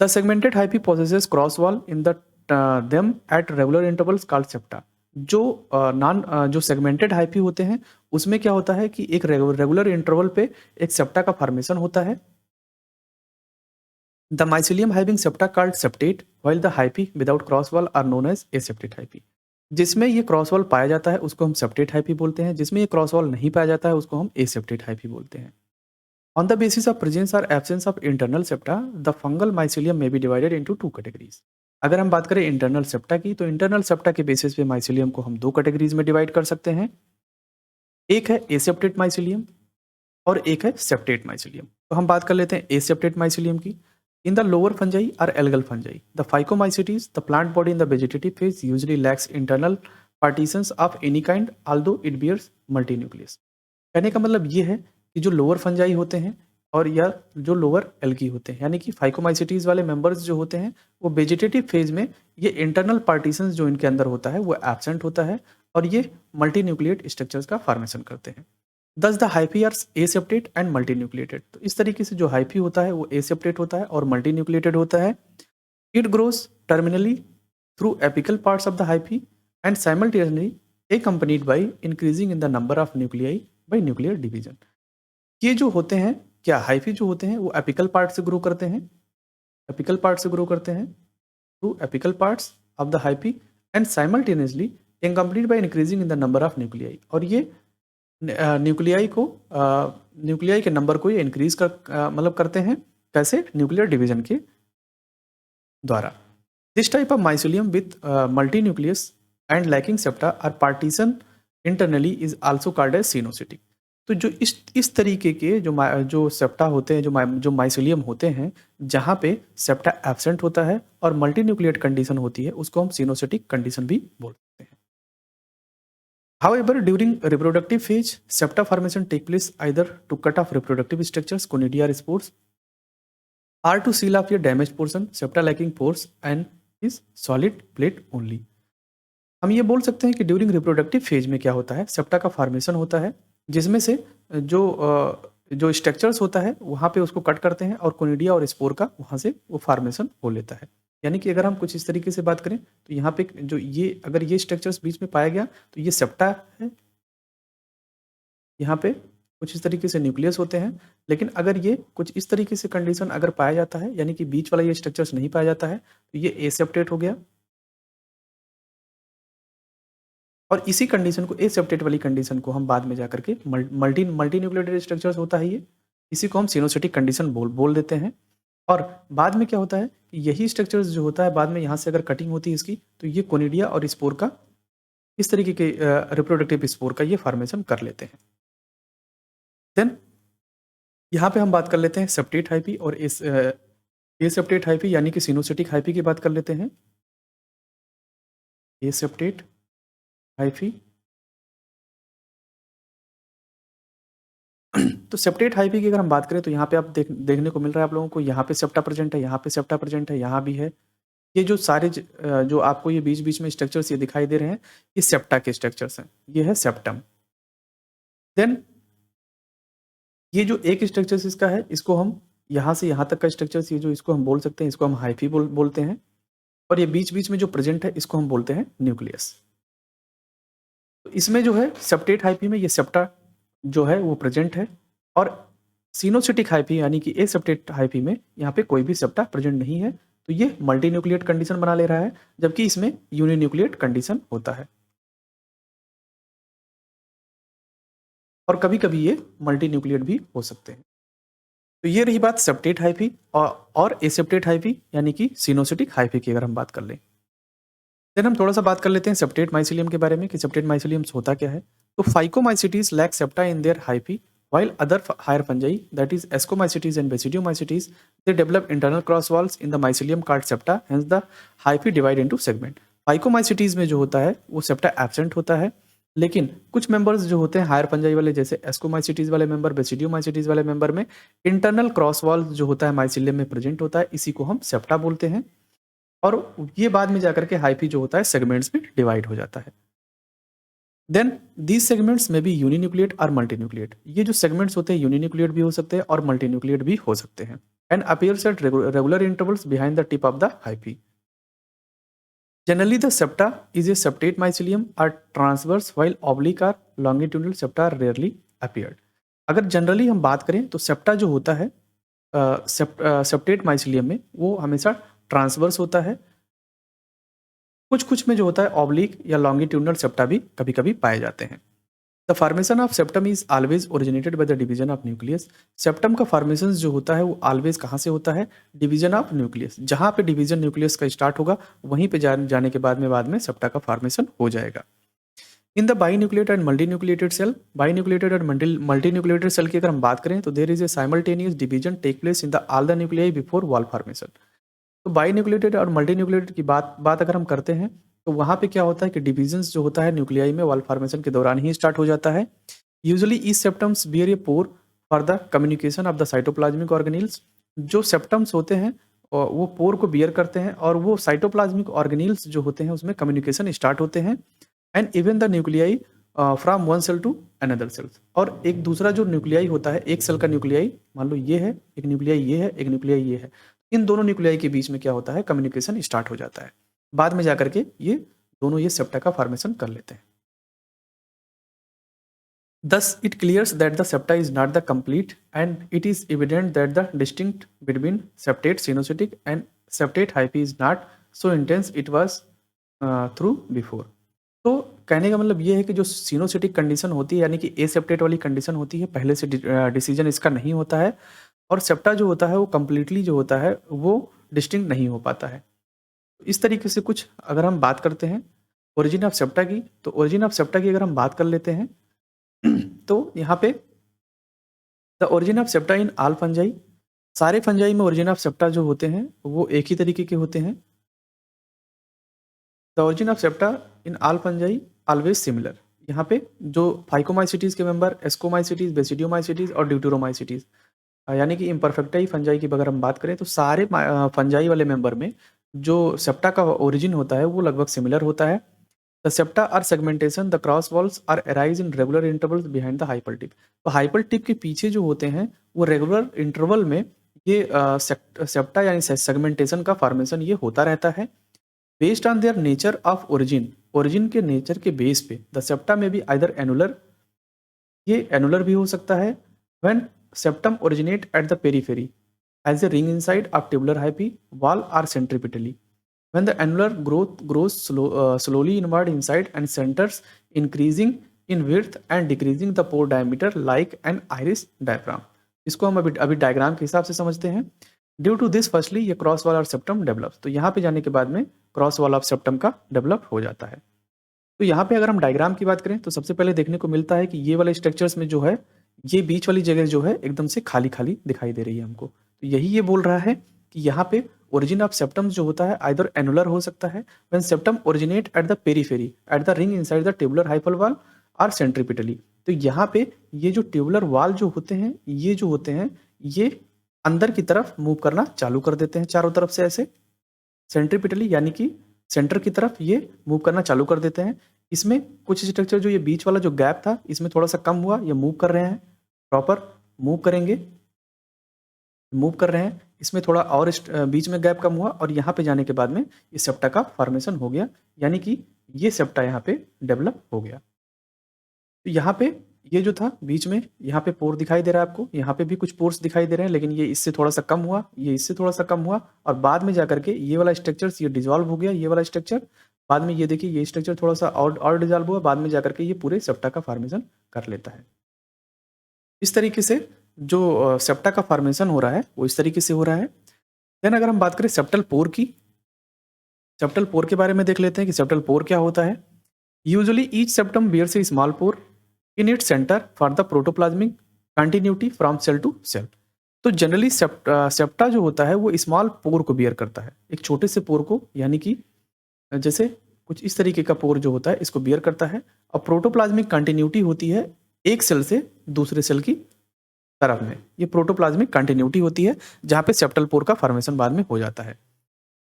Speaker 1: The segmented hyphae possesses cross wall in the them at regular intervals called septa. जो जो सेगमेंटेड हाइफी होते हैं उसमें क्या होता है कि एक रेगुलर इंटरवल पे एक सेप्टा का फॉर्मेशन होता है। The mycelium having septa called septate, while the hyphae without cross wall are known as aseptate hyphae. जिसमें ये क्रॉस वॉल पाया जाता है उसको हम सेप्टेट हाइफी बोलते हैं, जिसमें ये क्रॉस वॉल नहीं पाया जाता है उसको हम एसेप्टेट हाइफी बोलते हैं। On the basis of presence और absence of internal septa, the fungal mycelium may be divided into two categories. अगर हम बात करें इंटरनल सेप्टा की, तो इंटरनल सेप्टा के बेसिस पे माइसिलियम को हम दो कैटेगरीज में डिवाइड कर सकते हैं। एक है एसेप्टेट माइसिलियम और एक है सेप्टेट माइसिलियम। तो हम बात कर लेते हैं एसेप्टेट माइसिलियम की। In the lower fungi or algal fungi, the phycomycetes, the plant body in the vegetative phase usually lacks internal partitions of any kind although it bears multinucleus. कहने का मतलब ये है कि जो लोअर फंजाई होते हैं और या जो लोअर एल्गी होते हैं, यानी कि फाइकोमाइसिटीज वाले मेंबर्स जो होते हैं, वो वेजिटेटिव फेज में ये इंटरनल पार्टीशंस जो इनके अंदर होता है वो एब्सेंट होता है, और ये मल्टीन्यूक्लिएट स्ट्रक्चर्स का फॉर्मेशन करते हैं। Thus the hyphae are aseptate and multinucleated. तो इस तरीके से जो हाइफी होता है वो एसेप्टेट होता है और मल्टीन्यूक्लिएटेड होता है। It grows terminally through apical parts of the hyphae and simultaneously accompanied by increasing in the number of nuclei by nuclear division। ये जो होते हैं, क्या हाइफी जो होते हैं वो एपिकल पार्ट से ग्रो करते हैं, एपिकल पार्ट से ग्रो करते हैं through apical parts of the hyphae and simultaneously accompanied by increasing in the number of nuclei। और ये न्यूक्लियाई के नंबर को ये इंक्रीज कर मतलब करते हैं, कैसे, न्यूक्लियर डिवीजन के द्वारा। This type of mycelium with multi nucleus and lacking septa or partition internally is also called as coenocytic. तो जो इस तरीके के जो सेप्टा होते हैं, जो माइसिलियम होते हैं, जहाँ पे सेप्टा एब्सेंट होता है और मल्टी न्यूक्लिएट कंडीशन होती है, उसको हम सिनोसिटिक कंडीशन भी बोल सकते हैं। However, during reproductive phase, septa formation take place either to cut off reproductive structures, conidia or spores, or to seal off a damaged portion, septa lacking pores and is solid plate only। हम ये बोल सकते हैं कि ड्यूरिंग रिप्रोडक्टिव फेज में क्या होता है, सेप्टा का फॉर्मेशन होता है, जिसमें से जो स्ट्रक्चर्स होता है वहाँ पे उसको कट करते हैं और कोनिडिया और स्पोर का वहाँ से वो फॉर्मेशन हो लेता है। यानी कि अगर हम कुछ इस तरीके से बात करें तो यहाँ पे जो ये अगर ये स्ट्रक्चर्स बीच में पाया गया तो ये सेप्टा है, यहाँ पे कुछ इस तरीके से न्यूक्लियस होते हैं। लेकिन अगर ये कुछ इस तरीके से कंडीशन अगर पाया जाता है, यानी कि बीच वाला ये स्ट्रक्चर्स नहीं पाया जाता है, तो ये एसेप्टेट हो गया। और इसी कंडीशन को, एसेप्टेट वाली कंडीशन को हम बाद में जाकर के मल्टी न्यूक्लियोटाइड स्ट्रक्चर्स होता है ये, इसी को हम सिनोसिटिक कंडीशन बोल देते हैं। और बाद में क्या होता है कि यही स्ट्रक्चर्स जो होता है बाद में यहाँ से अगर कटिंग होती है इसकी, तो ये कोनिडिया और स्पोर का, इस तरीके के रिप्रोडक्टिव स्पोर का ये फॉर्मेशन कर लेते हैं। देन यहाँ पे हम बात कर लेते हैं सेप्टेट हाइपी और एसेप्टेट हाइपी, यानी कि सिनोसिटिक हाइपी की बात कर लेते हैं। एसेप्टेट हाइफी, तो सेप्टेट हाइफी की अगर हम बात करें तो यहाँ पे आप देखने को मिल रहा है आप लोगों को, यहाँ पे सेप्टा प्रेजेंट है, यहाँ पे सेप्टा प्रेजेंट है, यहाँ भी है। ये जो सारे जो आपको ये बीच बीच में स्ट्रक्चर्स ये दिखाई दे रहे हैं, ये सेप्टा के स्ट्रक्चर्स हैं, ये है सेप्टम। देन ये जो एक स्ट्रक्चर्स इसका है, इसको हम यहाँ से यहाँ तक का स्ट्रक्चर्स, ये जो इसको हम बोल सकते हैं, इसको हम हाइफी बोलते हैं। और ये बीच बीच में जो प्रेजेंट है इसको हम बोलते हैं न्यूक्लियस। तो इसमें जो है सेप्टेट हाइफी में ये सेप्टा जो है वो प्रेजेंट है, और सिनोसिटिक हाइफी यानी कि एसेप्टेट हाइफी में यहाँ पे कोई भी सेप्टा प्रेजेंट नहीं है। तो ये मल्टी न्यूक्लिएट कंडीशन बना ले रहा है, जबकि इसमें यूनिन्यूक्लिएट कंडीशन होता है, और कभी कभी ये मल्टी न्यूक्लिएट भी हो सकते हैं। तो ये रही बात सेप्टेट हाइफी और एसेप्टेट हाइफी यानी कि सिनोसिटिक हाइफी की अगर हम बात कर लें। देन हम थोड़ा सा बात कर लेते हैं सेप्टेट माइसिलियम के बारे में कि सेप्टेट माइसिलियम होता क्या है। तो phycomycetes lack septa in their hyphae, while other higher fungi, that is Ascomycetes and Basidiomycetes, they develop internal cross walls in the mycelium called septa, hence the hyphae divide into segment. Phycomycetes में जो होता है वो सेप्टा एब्सेंट होता है, लेकिन कुछ मेंबर्स जो होते हैं हायर फंजाई वाले, जैसे एस्कोमाइसिटीज वाले मेंबर, बेसिडियोमाइसिटीज वाले मेंबर में इंटरनल क्रॉस वॉल जो होता है माइसिलियम में प्रेजेंट होता है, इसी को हम सेप्टा बोलते हैं, और ये बाद में जाकर के हाइफी जो होता है सेगमेंट्स में डिवाइड हो जाता है। देन दीज सेगमेंट्स में भी यूनिन्यूक्लिएट और मल्टीन्यूक्लिएट, ये जो सेगमेंट्स होते हैं यूनिन्यूक्लिएट भी हो सकते हैं और मल्टीन्यूक्लिएट भी हो सकते हैं, and appears at regular intervals behind the tip of the hyphae. Generally the septa is a septate mycelium are transverse while oblique or longitudinal septa are rarely appeared. अगर जनरली हम बात करें तो सेप्टा जो होता है सेप्टेट माइसिलियम में वो हमेशा ट्रांसवर्स होता है, कुछ कुछ में जो होता है ऑब्लिक या लॉन्गिट्यूडनल सेप्टा भी कभी कभी पाए जाते हैं। The formation of septum is always originated by the division of nucleus. Septum का फॉर्मेशन जो होता है वो ऑलवेज कहाँ से होता है, डिवीजन ऑफ न्यूक्लियस। जहाँ पे डिवीजन न्यूक्लियस का स्टार्ट होगा वहीं पे जाने के बाद में सेप्टा का फॉर्मेशन हो जाएगा। In the binucleated and multinucleated cell, binucleated और मल्टीन्यूक्लिएटेड सेल की अगर हम बात करें तो there is a simultaneous division take place in the all the nuclei before wall formation. तो बाईन्यूक्लिएटेड और मल्टीन्यूक्लिएटेड की बात अगर हम करते हैं तो वहाँ पे क्या होता है कि डिविजन्स जो होता है न्यूक्लियाई में वॉल फॉर्मेशन के दौरान ही स्टार्ट हो जाता है। Usually the septums bear a pore for the communication of the cytoplasmic organelles. जो सेप्टम्स होते हैं वो पोर को बियर करते हैं, और वो साइटोप्लाज्मिक ऑर्गेनील्स जो होते हैं उसमें कम्युनिकेशन स्टार्ट होते हैं, and even the nuclei from one cell to another cells. और एक दूसरा जो न्यूक्लियाई होता है, एक सेल का न्यूक्लियाई मान लो ये है, एक न्यूक्लियाई ये है, एक न्यूक्लियाई ये है, इन दोनों न्यूक्लियाई के बीच में क्या होता है, कम्युनिकेशन स्टार्ट हो जाता है। बाद में जाकर के ये दोनों ये सेप्टा का फॉर्मेशन कर लेते हैं। Thus, it clears that the septa is not the complete, and it is evident that the distinct between septate sinusotic and septate hyphae is not so intense it was through before. तो कहने का मतलब ये है कि जो सिनोसिटिक कंडीशन होती है यानी कि एसेप्टेट वाली कंडीशन होती है, पहले से डिसीजन इसका नहीं होता है, और सेप्टा जो होता है वो कम्प्लीटली जो होता है वो डिस्टिंक्ट नहीं हो पाता है। इस तरीके से कुछ अगर हम बात करते हैं ओरिजिन ऑफ सेप्टा की, तो ओरिजिन ऑफ सेप्टा की अगर हम बात कर लेते हैं तो यहाँ पे the origin of septa in all fungi, सारे फंजाई में ओरिजिन ऑफ सेप्टा जो होते हैं वो एक ही तरीके के होते हैं। The origin of septa in all fungi always similar. यहाँ पे जो फाइकोमाइसिटीज के मेंबर एस्कोमाइसिटीज, बेसिडियोमाइसिटीज और ड्यूटेरोमाइसिटीज यानी कि इम्परफेक्टाई फंजाई की अगर हम बात करें तो सारे फंजाई वाले मेंबर में जो सेप्टा का ओरिजिन होता है वो लगभग सिमिलर होता है। The septa or segmentation, the cross walls are arise in regular intervals behind the hyphal tip. तो हाइपर टिप के पीछे जो होते हैं वो रेगुलर इंटरवल में ये सेप्टा यानी सेगमेंटेशन का फॉर्मेशन ये होता रहता है। Based on their nature of origin, origin के नेचर के बेस पे द सेप्टा में भी आइदर एनुलर, ये एनुलर भी हो सकता है, when septum originate at the periphery as a ring inside of tubular hyphae wall or centripetally. When the annular growth grows slowly inward inside and centers, increasing in width and decreasing the pore diameter like an iris diaphragm. इसको हम अभी डायग्राम के हिसाब से समझते हैं। ड्यू टू दिस फर्स्टली ये क्रॉस वॉल और सेप्टम डेवलप्स, तो यहाँ पे जाने के बाद में क्रॉस वॉल ऑफ सेप्टम का डेवलप हो जाता है। तो यहाँ पे अगर हम डायग्राम की बात करें तो सबसे पहले देखने को मिलता है कि ये वाले स्ट्रक्चर्स में जो है ये बीच वाली जगह जो है एकदम से खाली खाली दिखाई दे रही है हमको। तो यही ये बोल रहा है कि यहाँ पे ओरिजिन ऑफ सेप्टम जो होता है आइदर एनुलर हो सकता है when septum originate at the periphery at the ring inside the tubular hyphal wall और सेंट्रीपिटली। तो यहाँ पे ये जो ट्यूबुलर वॉल जो होते हैं ये जो होते हैं ये अंदर की तरफ मूव करना चालू कर देते हैं चारों तरफ से ऐसे, सेंट्रीपिटली यानी कि सेंटर की तरफ ये मूव करना चालू कर देते हैं। इसमें कुछ स्ट्रक्चर जो ये बीच वाला जो गैप था इसमें थोड़ा सा कम हुआ, ये मूव कर रहे हैं, प्रॉपर मूव करेंगे, मूव कर रहे हैं, इसमें थोड़ा और बीच में गैप कम हुआ और यहाँ पे जाने के बाद में ये सेप्टा का फॉर्मेशन हो गया, यानी कि ये सेप्टा यहाँ पे डेवलप हो गया। तो यहाँ पे ये जो था बीच में, यहाँ पे पोर दिखाई दे रहा है आपको, यहाँ पे भी कुछ पोर्स दिखाई दे रहे हैं, लेकिन ये इससे थोड़ा सा कम हुआ, ये इससे थोड़ा सा कम हुआ, और बाद में जाकर के ये वाला स्ट्रक्चर ये डिजॉल्व हो गया, ये वाला स्ट्रक्चर। बाद में ये देखिए ये स्ट्रक्चर थोड़ा सा और डिजॉल्व हुआ, बाद में जाकर के ये पूरे सेप्टा का फॉर्मेशन कर लेता है। इस तरीके से जो सेप्टा का फॉर्मेशन हो रहा है वो इस तरीके से हो रहा है। देन अगर हम बात करें सेप्टल पोर की, सेप्टल पोर के बारे में देख लेते हैं कि सेप्टल पोर क्या होता है। Usually each septum bears a small pore in its centre for the protoplasmic continuity from cell to cell. तो जनरली सेप्टा जो होता है वो स्मॉल पोर को बियर करता है, एक छोटे से पोर को, यानी कि जैसे कुछ इस तरीके का पोर जो होता है इसको बियर करता है। और प्रोटोप्लाज्मिक कंटिन्यूटी होती है एक सेल से दूसरे सेल की तरफ में, ये प्रोटोप्लाज्मिक कंटिन्यूटी होती है जहाँ पे सेप्टल पोर का फॉर्मेशन बाद में हो जाता है।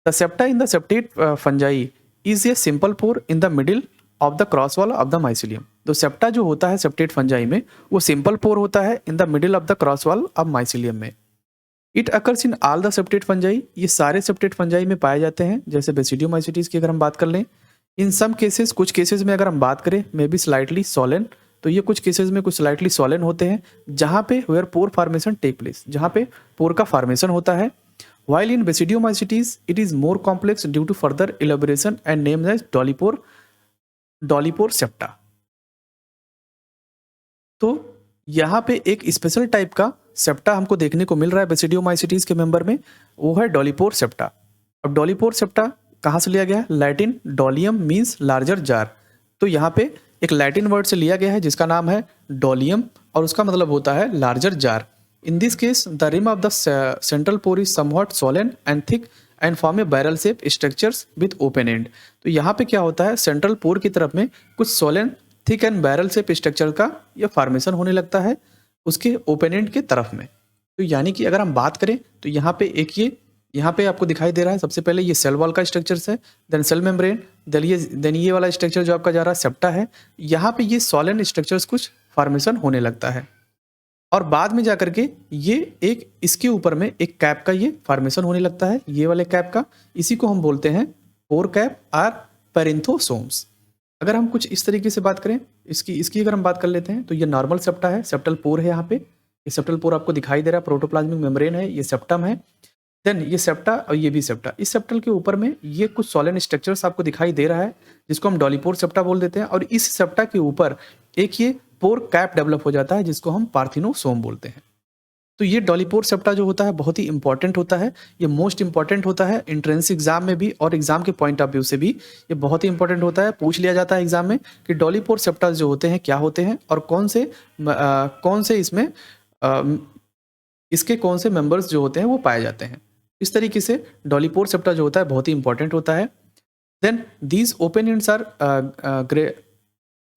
Speaker 1: The septa in the septate fungi is a simple pore in the middle of the cross wall of the mycelium. तो सेप्टा जो होता है सेप्टेट फंजाई में वो सिंपल पोर होता है in the middle of the cross wall of mycelium में। It occurs in all the septate fungi, ये सारे सेप्टेट फंजाई में पाए जाते हैं, जैसे बेसिडियोमाइसिटीज की अगर हम बात कर लें। इन सम केसेस, कुछ केसेस में अगर हम बात करें मे बी स्लाइटली सोलन, तो ये कुछ केसेस में कुछ स्लाइटली सोलन होते हैं जहाँ पे where pore formation take place, जहाँ पे पोर का फॉर्मेशन होता है। While in Basidiomycetes, it is more complex due to further elaboration and named as डॉलीपोर septa. तो यहाँ पे एक स्पेशल टाइप का सेप्टा हमको देखने को मिल रहा है बेसिडियोमाइसिटीज के मेंबर में, वो है डॉलीपोर सेप्टा। अब डॉलीपोर सेप्टा कहाँ से लिया गया है? Latin dolium means larger jar. तो यहाँ पे एक लैटिन वर्ड से लिया गया है जिसका नाम है डॉलियम, और उसका मतलब होता है larger jar. In this case, the rim of the central pore is somewhat swollen and thick and form a barrel shape structures with open end। तो यहाँ पे क्या होता है, सेंट्रल पोर की तरफ में कुछ Solan thick and barrel shape structure का यह फॉर्मेशन होने लगता है उसके ओपन एंड के तरफ में। तो यानी कि अगर हम बात करें तो यहाँ पे एक ये यहाँ पे आपको दिखाई दे रहा है, सबसे पहले ये सेल वॉल का स्ट्रक्चर है, देन सेल मेम्ब्रेन, देन ये वाला स्ट्रक्चर जो आपका जा रहा है सेप्टा है। यहाँ पे ये सोलन स्ट्रक्चर्स कुछ फॉर्मेशन होने लगता है, और बाद में जाकर के ये एक इसके ऊपर में एक कैप का ये फॉर्मेशन होने लगता है, ये वाले कैप का। इसी को हम बोलते हैं पोर कैप और पेरिंथोसोम्स। अगर हम कुछ इस तरीके से बात करें, इसकी अगर हम बात कर लेते हैं तो ये नॉर्मल सेप्टा है, सेप्टल पोर है यहाँ पे, ये सेप्टल पोर आपको दिखाई दे रहा है, प्रोटोप्लाज्मिक मेम्ब्रेन है, ये सेप्टम है, देन ये सेप्टा और ये भी सेप्टा। इस सेप्टल के ऊपर में ये कुछ सोलन स्ट्रक्चर्स आपको दिखाई दे रहा है जिसको हम डॉलीपोर सेप्टा बोल देते हैं, और इस सेप्टा के ऊपर एक ये पोर कैप डेवलप हो जाता है जिसको हम पार्थिनोसोम बोलते हैं। तो ये डॉलीपोर सेप्टा जो होता है बहुत ही इंपॉर्टेंट होता है, ये मोस्ट इंपॉर्टेंट होता है एंट्रेंस एग्जाम में भी, और एग्जाम के पॉइंट ऑफ व्यू से भी ये बहुत ही इंपॉर्टेंट होता है। पूछ लिया जाता है एग्जाम में कि डॉलीपोर सेप्टा जो होते हैं क्या होते हैं, और कौन से इसमें इसके कौन से मेंबर्स जो होते हैं वो पाए जाते हैं। इस तरीके से डॉलीपोर सेप्टा जो होता है बहुत ही इंपॉर्टेंट होता है। Then these open ends are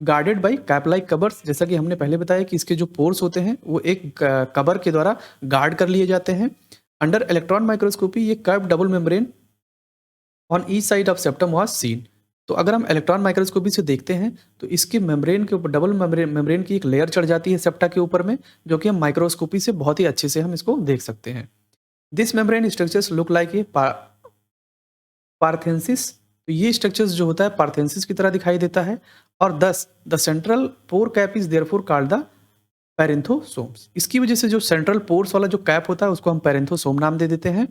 Speaker 1: guarded by cap like covers, जैसा कि हमने पहले बताया कि इसके जो पोर्स होते हैं वो एक कवर के द्वारा गार्ड कर लिए जाते हैं। अंडर इलेक्ट्रॉन माइक्रोस्कोपी ये curve double membrane on each side of septum was scene. तो अगर हम इलेक्ट्रॉन माइक्रोस्कोपी से देखते हैं तो इसके मेम्ब्रेन के ऊपर डबल मेम्ब्रेन की एक लेयर चढ़ जाती है सेप्टा के ऊपर में, जो कि हम माइक्रोस्कोपी से बहुत ही अच्छे से हम इसको देख सकते हैं। This membrane structures look like a parenthesis. तो ये स्ट्रक्चर्स जो होता है पार्थेंसिस की तरह दिखाई देता है, और thus the central pore cap is therefore called the parenthosomes. इसकी वजह से जो सेंट्रल पोर्स वाला जो कैप होता है उसको हम पेरेंथोसोम नाम दे देते हैं।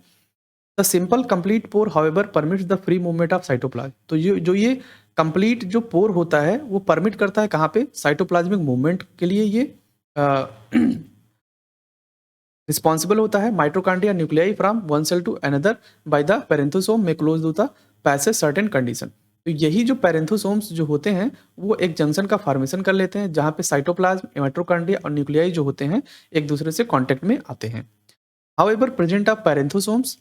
Speaker 1: The simple complete pore however permits the free movement of cytoplasm. तो ये कंप्लीट जो पोर होता है वो परमिट करता है कहाँ पे, साइटोप्लाज्मिक मूवमेंट के लिए ये रिस्पॉन्सिबल होता है। Mitochondria nuclei from one cell to another by the parenthosome may close to the passage certain condition. तो यही जो पेरेंथोसोम्स जो होते हैं वो एक जंक्शन का फॉर्मेशन कर लेते हैं जहाँ पे साइटोप्लाज्म, माइटोकॉन्ड्रिया और न्यूक्लियाई जो होते हैं एक दूसरे से कांटेक्ट में आते हैं। However present of parenthosomes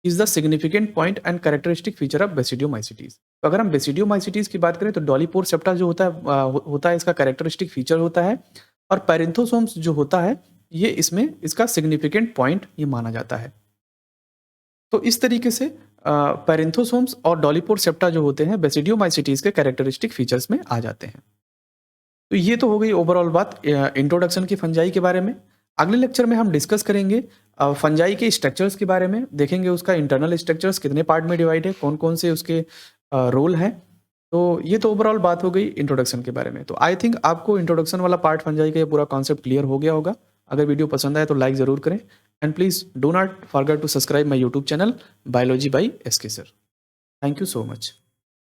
Speaker 1: is the significant point and characteristic feature of basidiomycetes. तो अगर हम बेसिडियोमाइसिटीज की बात करें तो डॉलीपोर सेप्टा जो होता है इसका कैरेक्टरिस्टिक फीचर होता है, और पेरेंथोसोम्स जो होता है ये इसमें इसका सिग्निफिकेंट पॉइंट ये माना जाता है। तो इस तरीके से पेरेंथोसोम्स और डॉलीपोर सेप्टा जो होते हैं बेसिडियोमाइसिटीज के कैरेक्टरिस्टिक फीचर्स में आ जाते हैं। तो ये तो हो गई ओवरऑल बात इंट्रोडक्शन की फंजाई के बारे में। अगले लेक्चर में हम डिस्कस करेंगे फंजाई के स्ट्रक्चर्स के बारे में, देखेंगे उसका इंटरनल स्ट्रक्चर्स कितने पार्ट में डिवाइड है, कौन कौन से उसके रोल हैं, तो ये तो ओवरऑल बात हो गई इंट्रोडक्शन के बारे में। तो आई थिंक आपको इंट्रोडक्शन वाला पार्ट फंजाई का ये पूरा कॉन्सेप्ट क्लियर हो गया होगा। अगर वीडियो पसंद आए तो लाइक ज़रूर करें and please do not forget to subscribe my YouTube channel biology by S K sir. Thank you so much.